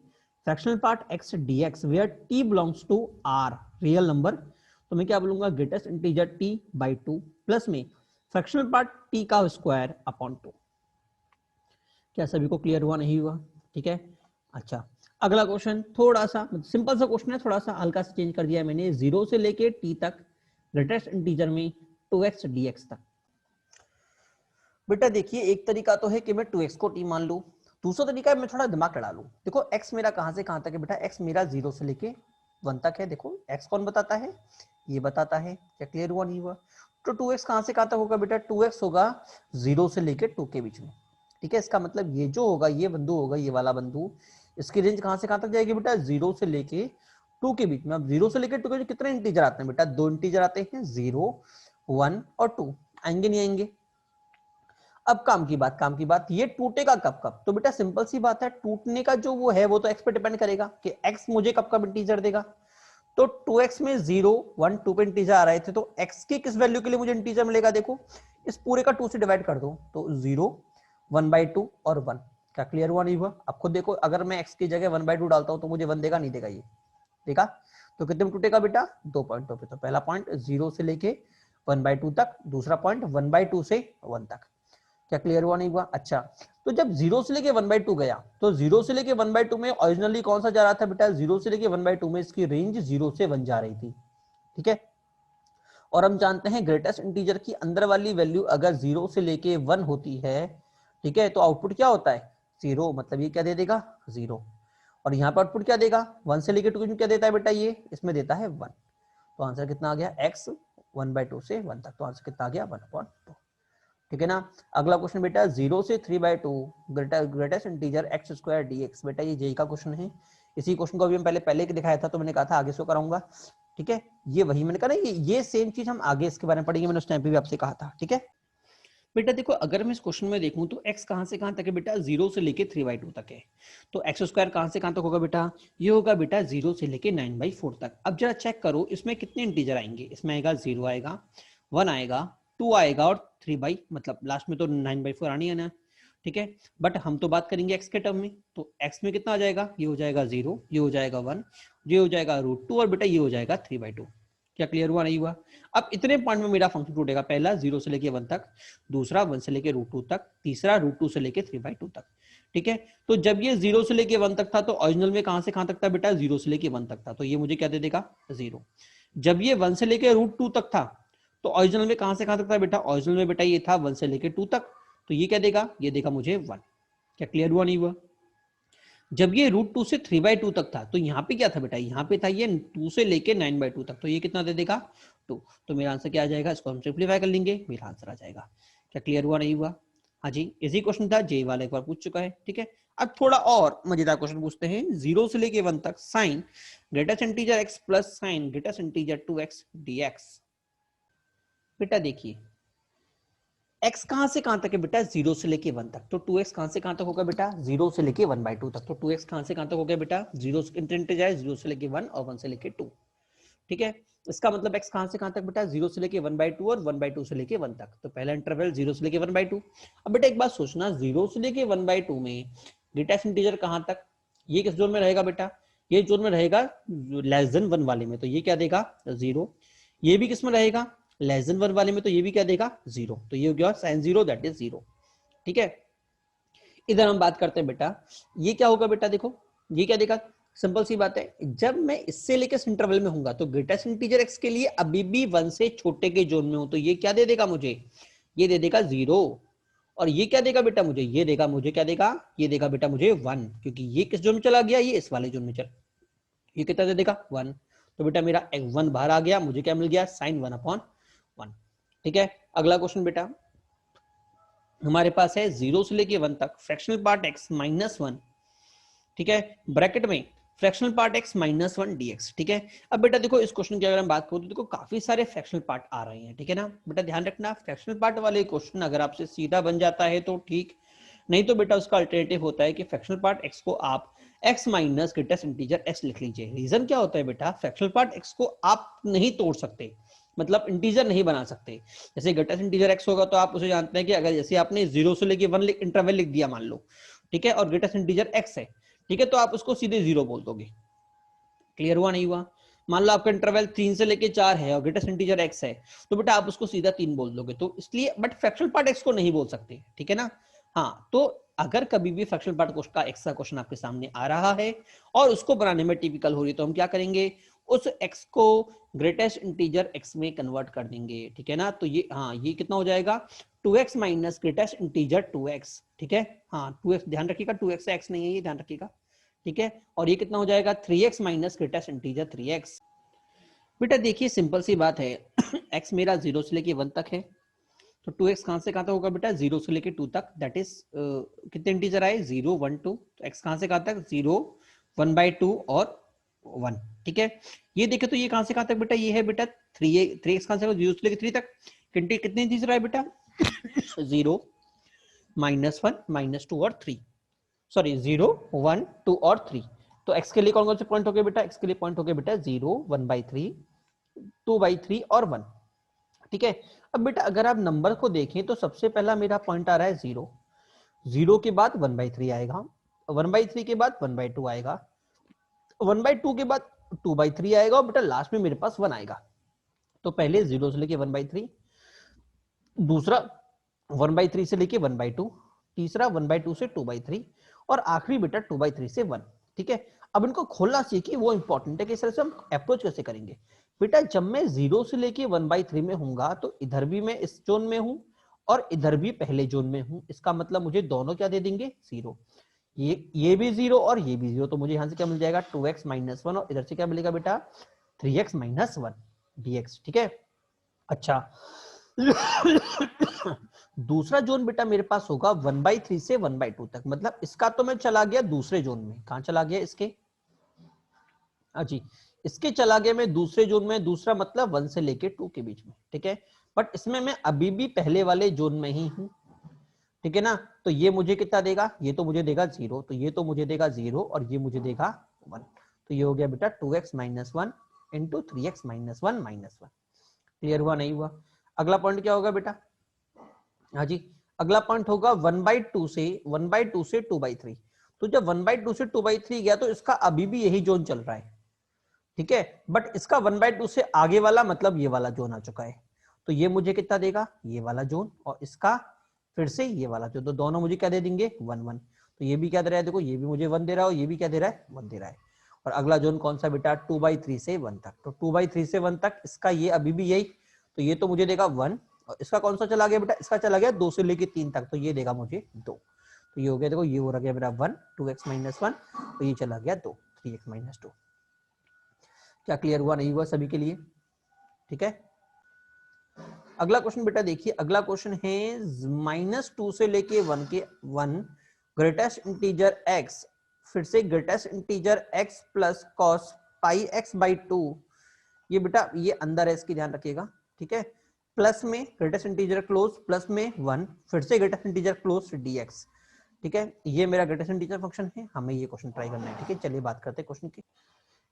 fractional part x dx where t belongs to r real number, तो मैं क्या बोलूंगा ग्रेटेस्ट इंटीजर t/2 प्लस में फ्रैक्शनल पार्ट t का स्क्वायर अपॉन 2। क्या सभी को क्लियर हुआ नहीं हुआ, ठीक है। अच्छा अगला क्वेश्चन थोड़ा सा सिंपल सा क्वेश्चन है, थोड़ा सा हल्का सा चेंज कर दिया है मैंने, 0 से लेके t तक ग्रेटेस्ट इंटीजर में 2x dx तक। बेटा देखिए एक तरीका तो है कि मैं 2x को t मान लूं, दूसरा तरीका है मैं थोड़ा दिमाग लड़ा लूं। देखो x मेरा कहां से कहां तक है बेटा, x मेरा 0 से लेके 1 तक है। देखो x कौन बताता है, ये बताता है। क्या क्लियर हुआ नहीं हुआ? तो 2x कहां से कहां तक होगा बेटा, 2x होगा 0 से लेके 2 के बीच में। ठीक है, इसका मतलब ये जो होगा, ये बिंदु होगा, ये वाला बिंदु, इसकी रेंज कहां से कहां तक जाएगी बेटा, 0 से लेके 2 के बीच में। अब 0 से लेके 2 के बीच कितने इंटीजर आते हैं बेटा, 2 इंटीजर आते हैं, 0 1 और 2। आएंगे नहीं आएंगे? अब काम की बात, ये टूटेगा कब कब? तो बेटा सिंपल सी बात है, टूटने का जो वो है वो तो x पे डिपेंड करेगा कि x मुझे कब कब इंटीजर देगा। तो 2x में 0 1 2 पे इंटीजर आ रहे थे, तो x की किस वैल्यू के लिए मुझे इंटीजर मिलेगा? देखो इस पूरे का 2 से डिवाइड कर दो, तो 0 1/2 और 1। क्या क्लियर हुआ नहीं हुआ? अब खुद देखो, अगर मैं x की जगह 1/2 डालता हूं तो मुझे 1 देगा नहीं देगा? ये देखा? तो कितने में टूटेगा बेटा, 2 पॉइंटों पे। तो पहला पॉइंट 0 से लेके 1/2 तक, दूसरा पॉइंट 1/2 से 1 तक। क्या क्लियर हुआ नहीं हुआ? अच्छा, तो जब 0 से लेके 1/2 गया, तो 0 से लेके 1/2 में ओरिजिनली कौन सा जा रहा था बेटा, 0 से लेके 1/2 में इसकी रेंज 0 से 1 जा रही थी। ठीक है, और हम जानते हैं ग्रेटेस्ट इंटीजर की अंदर वाली वैल्यू अगर 0 से लेके 1 होती है, ठीक है, तो आउटपुट क्या होता है, 0। मतलब ये क्या दे देगा, 0। और यहाँ पर आउटपुट क्या देगा, 1 से लेके 2 में क्या देता है बेटा, ये इसमें देता है 1। तो आंसर कितना आ गया, x 1/2 से 1 तक। तो आंसर कितना आ गया, 1/2। ठीक है ना। अगला क्वेश्चन बेटा, 0 से 3/2 greatest integer x square dx। बेटा ये जेई का क्वेश्चन है। इसी क्वेश्चन को अभी हम पहले दिखाया था, तो मैंने कहा था आगे से कराऊंगा। ठीक है, ये वही मैंने कहा ना, ये सेम चीज हम आगे इसके बारे में पढ़ेंगे, मैंने उस टाइम पे भी आपसे कहा था। ठीक है बेटा, देखो अगर मैं इस क्वेश्चन में देखूं तो x कहां से कहां तक है बेटा, 0 से लेके 3/2 तक है। तो एक्स स्क्वायर कहां से कहां तक होगा बेटा, ये होगा बेटा 0 से लेके 9/4 तक। अब जरा चेक करो इसमें कितने इंटीजर आएंगे। इसमें आएगा 0 आएगा, 1 आएगा, 2 आएगा और 3 मतलब लास्ट में तो 9/4 आनी है ना। ठीक है, बट हम तो बात करेंगे x के टर्म में। तो x में कितना आ जाएगा, ये हो जाएगा 0, ये हो जाएगा 1, ये हो जाएगा √2 और बेटा ये हो जाएगा 3/2। क्या क्लियर हुआ नहीं हुआ? अब इतने पॉइंट में मेरा फंक्शन टूटेगा, पहला 0 से लेके 1 तक, दूसरा 1 से लेके √2 तक, तीसरा √2 से लेके 3/2 तक। ठीक है, तो जब ये 0 से लेके 1 तक था तो ओरिजिनल में कहां से कहां तक था बेटा, 0 से लेके 1 तक था, तो ये मुझे क्या दे देगा, 0। जब ये 1 से लेके √2 तक था तो ओरिजिनल में कहां से कहां तक था बेटा, ओरिजिनल में बेटा ये था 1 से लेके 2 तक, तो ये क्या देगा, ये देगा मुझे 1। क्या क्लियर हुआ नहीं हुआ? जब ये √2 से 3/2 तक था तो यहाँ पे क्या था बेटा, यहाँ पे था ये 2 से लेके 9/2 तक, तो ये कितना दे देगा, 2। तो मेरा आंसर क्या आ जाएगा, इसको हम सिंप्लीफाई कर लेंगे, मेरा आंसर आ जाएगा। क्या क्लियर हुआ नहीं हुआ? हाँ जी, इजी क्वेश्चन था, जे वाला एक बार पूछ चुका है। ठीक है, अब थोड़ा और मजेदार क्वेश्चन पूछते हैं। 0 से लेके 1 तक sine greatest integer x plus sine greatest integer 2x dx। बेटा देखिए x कहां से कहां तक है बेटा, 0 से लेके 1 तक, तो 2x कहां से कहां तक होगा बेटा, 0 से लेके 1/2 तक। तो 2x कहां से कहां तक हो गया बेटा, 0 इंटीजर 0 से लेके 1 और 1 से लेके 2। ठीक है, इसका मतलब x कहां से कहां तक बेटा, 0 से लेके 1/2 और 1/2 से लेके 1 तक। तो पहला इंटरवल 0 से लेके 1/2। अब बेटा एक बात सोचना, 0 से लेके 1/2 में ग्रेटेस्ट इंटीजर कहां तक, ये किस जोन में रहेगा बेटा, ये जोन में रहेगा लेस देन 1 वाले में, तो ये क्या देगा, 0। ये भी किस में रहेगा, लेस देन 1 वाले में, तो ये भी क्या देगा, 0। तो ये हो गया sin 0 दैट इज 0। ठीक है, इधर हम बात करते हैं बेटा, ये क्या होगा बेटा, देखो ये क्या देगा, सिंपल सी बात है, जब मैं इससे लेकर इंटरवल में होऊंगा तो ग्रेटेस्ट इंटीजर x के लिए अभी भी 1 से छोटे के जोन में हूं, तो ये क्या दे देगा मुझे, ये दे देगा 0। और ये क्या देगा बेटा मुझे, ये देगा मुझे, क्या देगा, ये देगा बेटा मुझे 1, क्योंकि ये किस जोन में चला गया, ये इस वाले जोन में चल, ये कितना दे देगा, 1। तो बेटा मेरा 1 बाहर आ गया, मुझे क्या मिल गया, sin 1/1। ठीक है, अगला क्वेश्चन बेटा हमारे पास है 0 से लेके 1 तक फ्रैक्शनल पार्ट x -1। ठीक है, ब्रैकेट में फ्रैक्शनल पार्ट x -1 dx। ठीक है, अब बेटा देखो इस क्वेश्चन की अगर हम बात करें तो देखो काफी सारे फ्रैक्शनल पार्ट आ रहे हैं। ठीक है ना बेटा, ध्यान रखना फ्रैक्शनल पार्ट वाले क्वेश्चन अगर आपसे सीधा बन जाता है तो ठीक, नहीं तो बेटा उसका अल्टरनेटिव होता है कि फ्रैक्शनल पार्ट x को आप x minus greatest integer x लिख लीजिए। रीजन क्या होता है बेटा, फ्रैक्शनल पार्ट x को आप नहीं तोड़ सकते, मतलब इंटीजर नहीं बना सकते। जैसे ग्रेटेस्ट इंटीजर x होगा तो आप उसे जानते हैं कि अगर जैसे आपने 0 से लेके 1 इंटरवल लिख दिया मान लो, ठीक है, और ग्रेटेस्ट इंटीजर x है, ठीक है, तो आप उसको सीधे 0 बोल दोगे। क्लियर हुआ नहीं हुआ? मान लो आपका इंटरवल 3 से लेके 4 है और ग्रेटेस्ट इंटीजर x है, तो बेटा आप उसको सीधा 3 बोल दोगे, तो इसलिए बट फ्रैक्शनल पार्ट x को नहीं बोल सकते। ठीक है ना, हाँ, तो अगर कभी भी फ्रैक्शनल पार्ट का x का क्वेश्चन आपके सामने आ रहा है और उसको बनाने में टिपिकल हो रही है, तो हम क्या करेंगे, उस x को ग्रेटेस्ट इंटीजर x में कन्वर्ट कर देंगे। ठीक है ना, तो ये हाँ, ये कितना हो जाएगा, 2x minus greatest integer 2x, ठीक है। हाँ 2x ध्यान रखिएगा, 2x से x नहीं है ये, ध्यान रखिएगा, ठीक है। और ये कितना हो जाएगा 3x minus greatest integer 3x। बेटा देखिए सिंपल सी बात है x मेरा 0 से लेके 1 तक है, तो 2x कहां से कहां तक होगा बेटा 0 से लेके 2 तक, दैट इज कितने इंटीजर आए 0 1 2, तो x कहां से कहां तक 0 1/2 और 1, ठीक है। ये देखे तो ये कहां से कहां तक बेटा, ये है बेटा 3x कहां से 0 से लेके 3 तक, कितने इंटीजर आए बेटा 0 -1 -2 और 3, सॉरी 0 1 2 और 3। तो x के लिए कौन कौन से पॉइंट हो गए बेटा, x के लिए पॉइंट हो गए बेटा 0 1/3 2/3 और 1, ठीक है। अब बेटा अगर आप नंबर को देखें तो सबसे पहला मेरा पॉइंट आ रहा है 0, 0 के बाद 1/3 आएगा, 1/3 के बाद 1/2 आएगा, 1/2 के बाद 2/3 आएगा और बेटा लास्ट में मेरे पास 1 आएगा। तो पहले 0 से लेके 1/3, दूसरा 1/3 से लेके 1/2, तीसरा 1/2 से 2/3 और आखिरी बेटा 2/3 से 1, ठीक है। अब इनको खोलना सीखिए, वो इंपॉर्टेंट है कि इस तरह से हम अप्रोच कैसे करेंगे। बेटा जब मैं 0 से लेके 1/3 में हूंगा तो इधर भी मैं इस जोन में हूं और इधर भी पहले जोन में हूं, इसका मतलब मुझे दोनों क्या दे देंगे 0, ये भी 0 और ये भी 0, तो मुझे यहां से क्या मिल जाएगा 2x - 1 और इधर से क्या मिलेगा बेटा 3x - 1 dx, ठीक है। अच्छा दूसरा जोन बेटा मेरे पास होगा 1/3 से 1/2 तक, मतलब इसका तो मैं चला गया दूसरे जोन में, कहां चला गया इसके, जी इसके चला गया मैं दूसरे जोन में, दूसरा मतलब 1 से लेके 2 के बीच में, ठीक है। बट इसमें मैं अभी भी पहले वाले जोन में ही हूं, ठीक है ना। तो ये मुझे कितना देगा, ये तो मुझे देगा 0, तो ये तो मुझे देगा 0 और ये मुझे देगा 1, तो ये हो गया बेटा 2x - 1 इंटू 3x - 1 -1। क्लियर हुआ नहीं हुआ। अगला पॉइंट क्या होगा बेटा, हाँ जी अगला पॉइंट होगा 1/2 से 2/3, तो जब 1/2 से 2/3 गया तो इसका अभी भी यही जोन चल रहा है, ठीक है। बट इसका 1/2 से आगे वाला मतलब ये वाला जोन आ चुका है, तो ये मुझे कितना देगा ये वाला जोन और इसका फिर से ये वाला जोन, तो दोनों मुझे क्या दे देंगे 1 1, तो ये भी क्या दे रहा है देखो, ये भी मुझे 1 दे रहा है और ये भी क्या दे रहा है 1 दे रहा है। और अगला जोन कौन सा बेटा 2/3 से 1 तक, तो 2/3 से 1 तक इसका ये अभी भी यही, तो ये तो मुझे देगा 1 और इसका कौन सा चला गया बेटा, इसका चला गया 2 से लेके 3 तक, तो ये देगा मुझे 2, तो ये हो गया देखो, ये हो गया मेरा 1 2x - 1, तो ये चला गया 2 3x - 2। क्या क्लियर हुआ नहीं हुआ सभी के लिए, ठीक है। अगला क्वेश्चन बेटा देखिए, अगला क्वेश्चन है -2 से लेके 1 के 1 ग्रेटेस्ट इंटीजर x, फिर से greatest integer x plus cos πx/2, ये बेटा ये अंदर है इसकी ध्यान रखिएगा, ठीक है। प्लस में ग्रेटेस्ट इंटीजर क्लोज प्लस में 1, फिर से ग्रेटेस्ट इंटीजर क्लोज dx, ठीक है। ये मेरा ग्रेटेस्ट इंटीजर फंक्शन है, हमें ये क्वेश्चन ट्राई करना है, ठीक है। चलिए बात करते हैं क्वेश्चन की।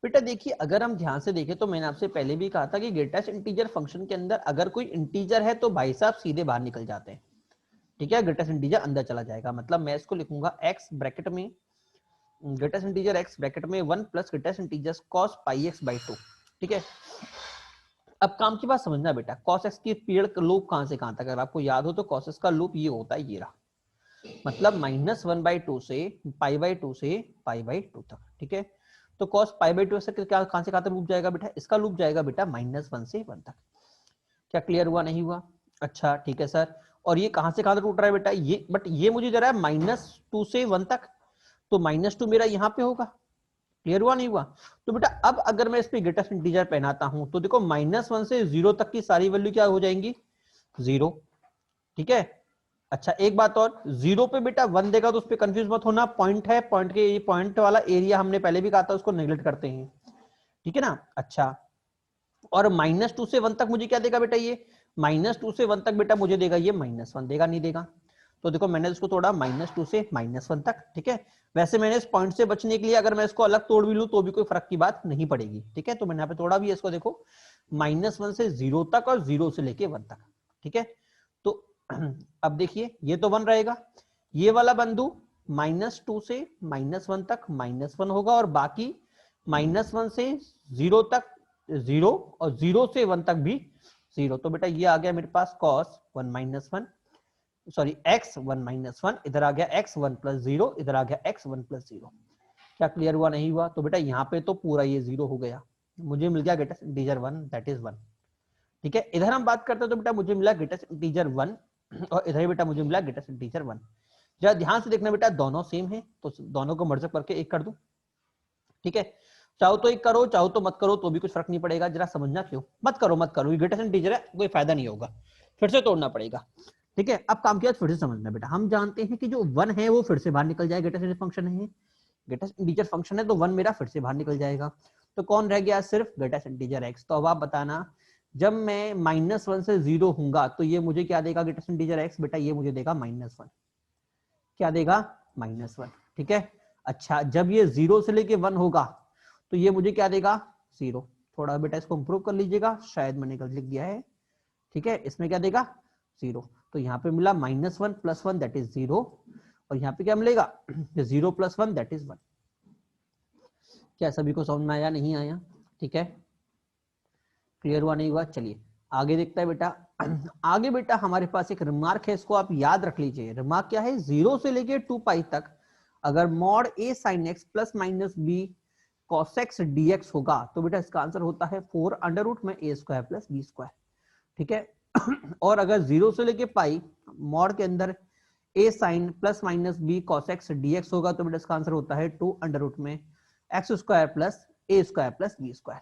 बेटा देखिए अगर हम ध्यान से देखें तो मैंने आपसे पहले भी कहा था कि ग्रेटेस्ट इंटीजर फंक्शन के अंदर अगर कोई इंटीजर है तो भाई साहब सीधे बाहर निकल जाते हैं, ठीक है। ग्रेटेस्ट इंटीजर अंदर चला जाएगा, मतलब मैं इसको लिखूंगा x ब्रैकेट में, ग्रेटेस्ट इंटीजर x ब्रैकेट में 1 plus greatest integer cos πx/2, ठीक है। अब काम की बात समझना बेटा, cos x की पीरियड का लूप कहां से कहां तक, अगर आपको याद हो तो cos x का लूप ये होता है, ये रहा, मतलब -1/2 से π/2 से π/2 तक, ठीक है। तो cos π/2 से क्या कहां से कहां तक लूप जाएगा बेटा, इसका लूप जाएगा बेटा -1 से 1 तक। क्या क्लियर हुआ नहीं हुआ, अच्छा ठीक है सर। और ये कहां से कहां तक टूट रहा है बेटा, ये बट ये मुझे जा रहा है -2 से 1 तक, तो -2 मेरा यहाँ पे होगा, क्लियर हुआ नहीं हुआ। तो बेटा अब अगर मैं इस पे ग्रेटेस्ट इंटीजर पहनाता हूं तो देखो -1 से 0 तक की सारी वैल्यू क्या हो जाएंगी 0, ठीक है। अच्छा एक बात और, 0 पे बेटा 1 देगा तो उस पर कंफ्यूज मत होना, पॉइंट है, पॉइंट के ये पॉइंट वाला एरिया हमने पहले भी कहा था उसको नेगलेक्ट करते हैं, ठीक है ना। अच्छा और -2 से 1 तक मुझे क्या देगा बेटा, ये -2 से 1 तक बेटा मुझे देगा ये -1 देगा, नहीं देगा। तो देखो मैंने इसको तोड़ा -2 से -1 तक, ठीक है। वैसे मैंने इस पॉइंट से बचने के लिए अगर मैं इसको अलग तोड़ भी लूं तो भी कोई फर्क की बात नहीं पड़ेगी, ठीक है। तो मैंने यहाँ पे तोड़ा भी है इसको, देखो -1 से 0 तक और 0 से लेके 1 तक, ठीक है। तो अब देखिए ये तो 1 रहेगा, ये वाला बिंदु -2 से -1 तक -1 होगा और बाकी -1 से 0 तक 0 और 0 से 1 तक भी 0। तो बेटा ये आ गया मेरे पास cos 1 - 1, सॉरी x 1 - 1, इधर आ गया x 1 + 0, इधर आ गया x 1 + 0। क्या क्लियर हुआ नहीं हुआ। तो बेटा यहाँ पे तो पूरा ये 0 हो गया, मुझे मिल गया ग्रेटेस्ट इंटीजर 1 दैट इज 1, ठीक है। इधर हम बात करते हैं तो बेटा मुझे मिला ग्रेटेस्ट इंटीजर 1 और इधर ही बेटा मुझे मिला ग्रेटेस्ट इंटीजर 1। जरा ध्यान से देखना बेटा, दोनों सेम है तो दोनों को मर्ज करके एक कर दूं, ठीक है। चाहो तो एक करो, चाहो तो मत करो, तो भी कुछ फर्क नहीं पड़ेगा। जरा समझना क्यों, मत करो मत करो, ये ग्रेटेस्ट इंटीजर है, कोई फायदा नहीं होगा, फिर से तोड़ना पड़ेगा, ठीक है। अब काम किया फिर से समझना बेटा, हम जानते हैं कि जो 1 है वो फिर से बाहर निकल जाएगा, ग्रेटेस्ट इंटीजर फंक्शन है, ग्रेटेस्ट इंटीजर फंक्शन है तो 1 मेरा फिर से बाहर निकल जाएगा। तो कौन रह गया, सिर्फ ग्रेटेस्ट इंटीजर x। तो अब आप बताना, जब मैं -1 से 0 होऊंगा तो ये मुझे क्या देगा, ग्रेटेस्ट इंटीजर x बेटा, ये मुझे देगा -1, क्या देगा, -1, ठीक है। अच्छा, जब ये 0 से लेके 1 होगा तो ये मुझे क्या देगा, 0। थोड़ा बेटा इसको इंप्रूव कर लीजिएगा, शायद मैंने गलत लिख दिया है, ठीक है। इसमें क्या देगा, 0। तो यहाँ पे मिला -1 + 1 दैट इज 0, और यहाँ पे क्या मिलेगा, 0 + 1 दैट इज 1। क्या सभी को समझ में आया, नहीं आया, ठीक है, क्लियर हुआ नहीं हुआ? चलिए आगे देखता है बेटा। आगे बेटा हमारे पास एक रिमार्क है, इसको आप याद रख लीजिए। रिमार्क क्या है, 0 से लेके 2π तक अगर mod a sin x + -b cos x dx होगा तो बेटा इसका आंसर होता है 4 में a² + b², ठीक है। और अगर 0 से लेके पाई मॉड के अंदर a sin +-b cos x dx होगा तो बेटा इसका आंसर होता है 2 में x² + a² + b²।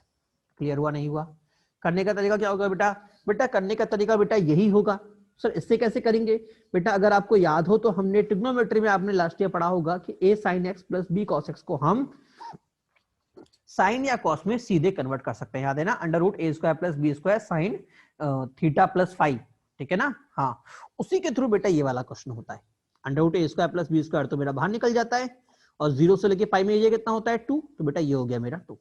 क्लियर हुआ नहीं हुआ? करने का तरीका क्या होगा बेटा, बेटा करने का तरीका बेटा यही होगा। सर इससे कैसे करेंगे बेटा, अगर आपको याद हो तो हमने ट्रिग्नोमेट्री में आपने लास्ट ईयर पढ़ा होगा कि a sin x + b cos x को हम साइन या कॉस में सीधे कन्वर्ट कर सकते हैं, याद है ना, √a² + b² sin theta + phi, ठीक है ना। हाँ, उसी के थ्रू बेटा ये वाला क्वेश्चन होता है। √a² + b² तो मेरा बाहर निकल जाता है, और 0 से लेके पाई में ये कितना होता है, 2, तो बेटा ये हो गया मेरा 2,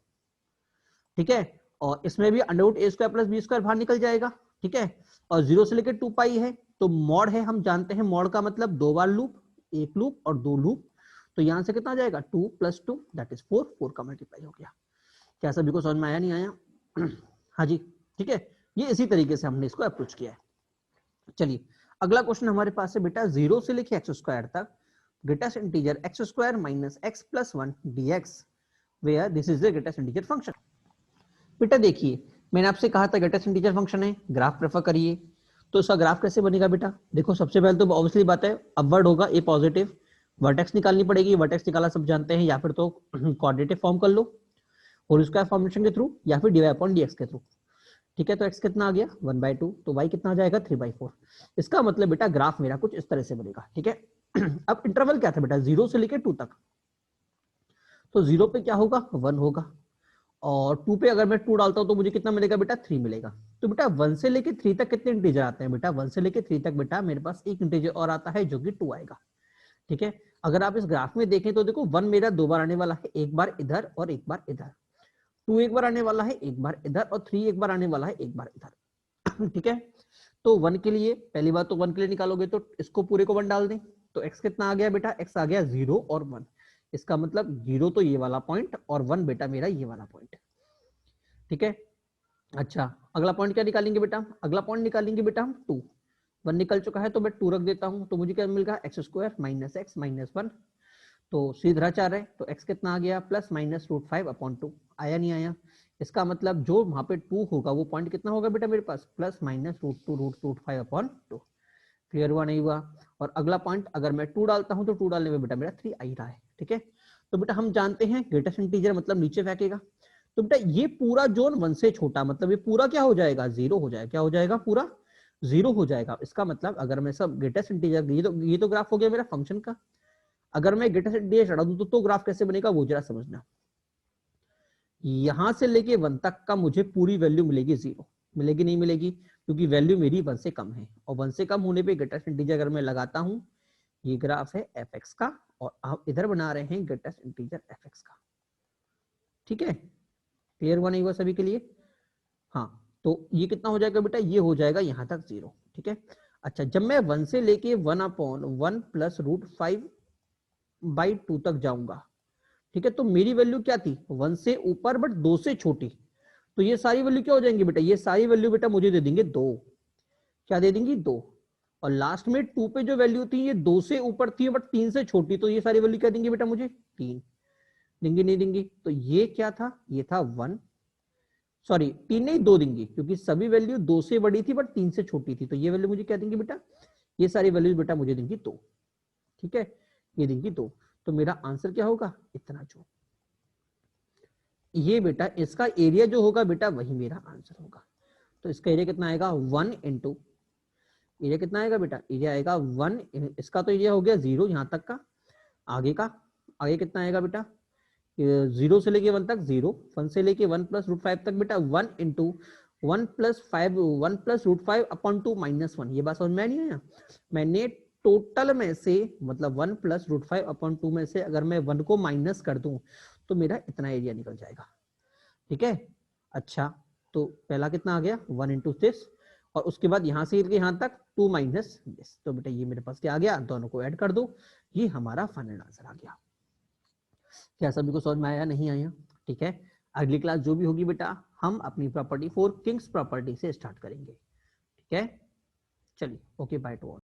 ठीक है। और इसमें भी √a² + b² बाहर निकल जाएगा, ठीक है। और 0 से लेके 2π है तो मॉड है, हम जानते हैं मॉड का मतलब 2 बार लूप, एक लूप और 2 लूप, तो यहां से कितना आ जाएगा, 2 + 2 दैट इज 4, 4 का मल्टीप्लाई हो गया। क्या सभी को समझ में आया, नहीं आया? हाँ जी, ठीक है। ये इसी तरीके से हमने इसको अप्रोच किया है। चलिए अगला क्वेश्चन हमारे पास है बेटा, 0 से लेके x² तक greatest integer x² - x + 1 dx where this is the greatest integer function. बेटा देखिए, मैंने आपसे कहा था ग्रेटेस्ट इंटीजर फंक्शन है, ग्राफ प्रेफर करिए। तो इसका ग्राफ कैसे बनेगा बेटा, देखो सबसे पहले तो ऑब्वियसली बात है, अपवर्ड होगा, ए पॉजिटिव, वर्टेक्स निकालनी पड़ेगी, वर्टेक्स निकाला सब जानते हैं, या फिर तो क्वाड्रेटिक फॉर्म कर लो होल स्क्वायर फॉर्मेशन के थ्रू, या फिर dy/dx के थ्रू, ठीक है। तो x कितना आ गया 1/2, तो y कितना आ जाएगा 3/4। इसका मतलब बेटा ग्राफ मेरा कुछ इस तरह से बनेगा, ठीक है। अब इंटरवल क्या था बेटा, 0 से लेकर 2 तक, तो 0 पे क्या होगा, 1 होगा, और 2 पे अगर मैं 2 डालता हूं तो मुझे कितना मिलेगा बेटा, 3 मिलेगा। तो बेटा 1 से लेके 3 तक कितने इंटीजर आते हैं बेटा, 1 से लेके 3 तक बेटा मेरे पास एक इंटीजर और आता है जो कि 2 आएगा, ठीक है। अगर आप इस ग्राफ में देखें तो देखो 1 मेरा 2 बार आने वाला है, एक बार इधर और एक बार इधर, 2 एक बार आने वाला है एक बार इधर, और 3 एक बार आने वाला है एक बार इधर, ठीक है। तो 1 के लिए पहली बात तो 1 के लिए निकालोगे तो इसको पूरे को 1 डाल दें, तो x कितना आ गया बेटा, x आ गया 0 और 1, इसका मतलब 0 तो ये वाला पॉइंट और 1 बेटा मेरा ये वाला पॉइंट, ठीक है। अच्छा अगला पॉइंट क्या निकालेंगे बेटा, अगला पॉइंट निकालेंगे बेटा हम 2, 1 निकल चुका है तो मैं 2 रख देता हूं, तो मुझे क्या मिलेगा, x² - x - 1, तो सीधाचार है, तो x कितना आ गया, ±√5/2, आया नहीं आया? इसका मतलब जो वहां पे 2 होगा वो पॉइंट कितना होगा बेटा मेरे पास, ±√2√5/2। क्लियर हुआ नहीं हुआ? और अगला पॉइंट अगर मैं 2 डालता हूं तो 2 डालने में बेटा मेरा 3 आ ही रहा है, ठीक है। तो बेटा हम जानते हैं ग्रेटेस्ट इंटीजर मतलब नीचे फेंकेगा, तो बेटा ये पूरा जोन 1 से छोटा, मतलब ये पूरा क्या हो जाएगा, 0 हो जाएगा, क्या हो जाएगा, पूरा 0 हो जाएगा। इसका मतलब अगर मैं सब ग्रेटेस्ट इंटीजर, ये तो ग्राफ हो गया मेरा फंक्शन का, अगर मैं ग्रेटेस्ट इंटीजर चढ़ा दूं तो ग्राफ कैसे बनेगा वो जरा समझना। यहां से लेके 1 तक का मुझे पूरी वैल्यू मिलेगी 0, मिलेगी नहीं मिलेगी, क्योंकि वैल्यू मेरी 1 से कम है, और 1 से कम होने पे ग्रेटेस्ट इंटीजर अगर मैं लगाता हूं, ये ग्राफ है fx का, और आप इधर बना रहे हैं ग्रेटेस्ट इंटीजर fx का, ठीक है। क्लियर हुआ नहीं हुआ सभी के लिए? हाँ, तो ये कितना हो जाएगा बेटा, ये हो जाएगा यहां तक 0, ठीक है। अच्छा जब मैं 1 से लेके 1/1 + √5/2 तक जाऊंगा, ठीक है, तो मेरी वैल्यू क्या थी, 1 से ऊपर बट 2 से छोटी, तो ये सारी वैल्यू क्या हो जाएंगी बेटा, ये सारी वैल्यू बेटा मुझे दे देंगे 2, क्या दे देंगी 2, और लास्ट में 2 पे जो वैल्यू थी ये 2 से ऊपर थी बट 3 से छोटी, तो ये सारी वैल्यू क्या देंगे बेटा मुझे, 3 देंगी, नहीं देंगी? तो ये क्या था, ये था 1, सॉरी 3 नहीं 2 देंगी, क्योंकि सभी वैल्यू 2 से बड़ी थी बट 3 से छोटी थी, तो ये वैल्यू मुझे क्या देंगी बेटा, ये सारी वैल्यूज बेटा मुझे देंगी 2, ठीक है, ये देंगी 2, तो मेरा आंसर क्या होगा, इतना जो ये बेटा इसका एरिया जो होगा बेटा वही मेरा आंसर होगा। तो इसका एरिया कितना आएगा 1 इंटू, एरिया कितना आएगा बेटा, एरिया आएगा 1, इसका तो एरिया हो गया 0 यहाँ तक का, आगे का, आगे कितना आएगा बेटा 0 से लेके 1 तक 0, 1 से लेके 1 प्लस रूट 5 तक बेटा 1 into 1 plus 5, 1 plus root 5 upon 2 minus 1। ये बात समझ में नहीं आया, मैंने टोटल में से मतलब 1 प्लस रूट 5 अपॉन 2 में से अगर मैं 1 को माइनस कर दूं तो मेरा इतना एरिया निकल जाएगा, ठीक है। अच्छा, तो पहला कितना आ गया 1 इंटू दिस, और उसके बाद यहां से यहां तक 2 माइनस दिस, तो बेटा ये मेरे पास क्या आ गया, दोनों को ऐड कर दो, ये हमारा फाइनल आंसर आ गया। क्या सभी को समझ में आया, नहीं आया, ठीक है। अगली क्लास जो भी होगी बेटा हम अपनी प्रॉपर्टी 4 किंग्स प्रॉपर्टी से स्टार्ट करेंगे, ठीक है। चलिए, ओके, बाय टू ऑल।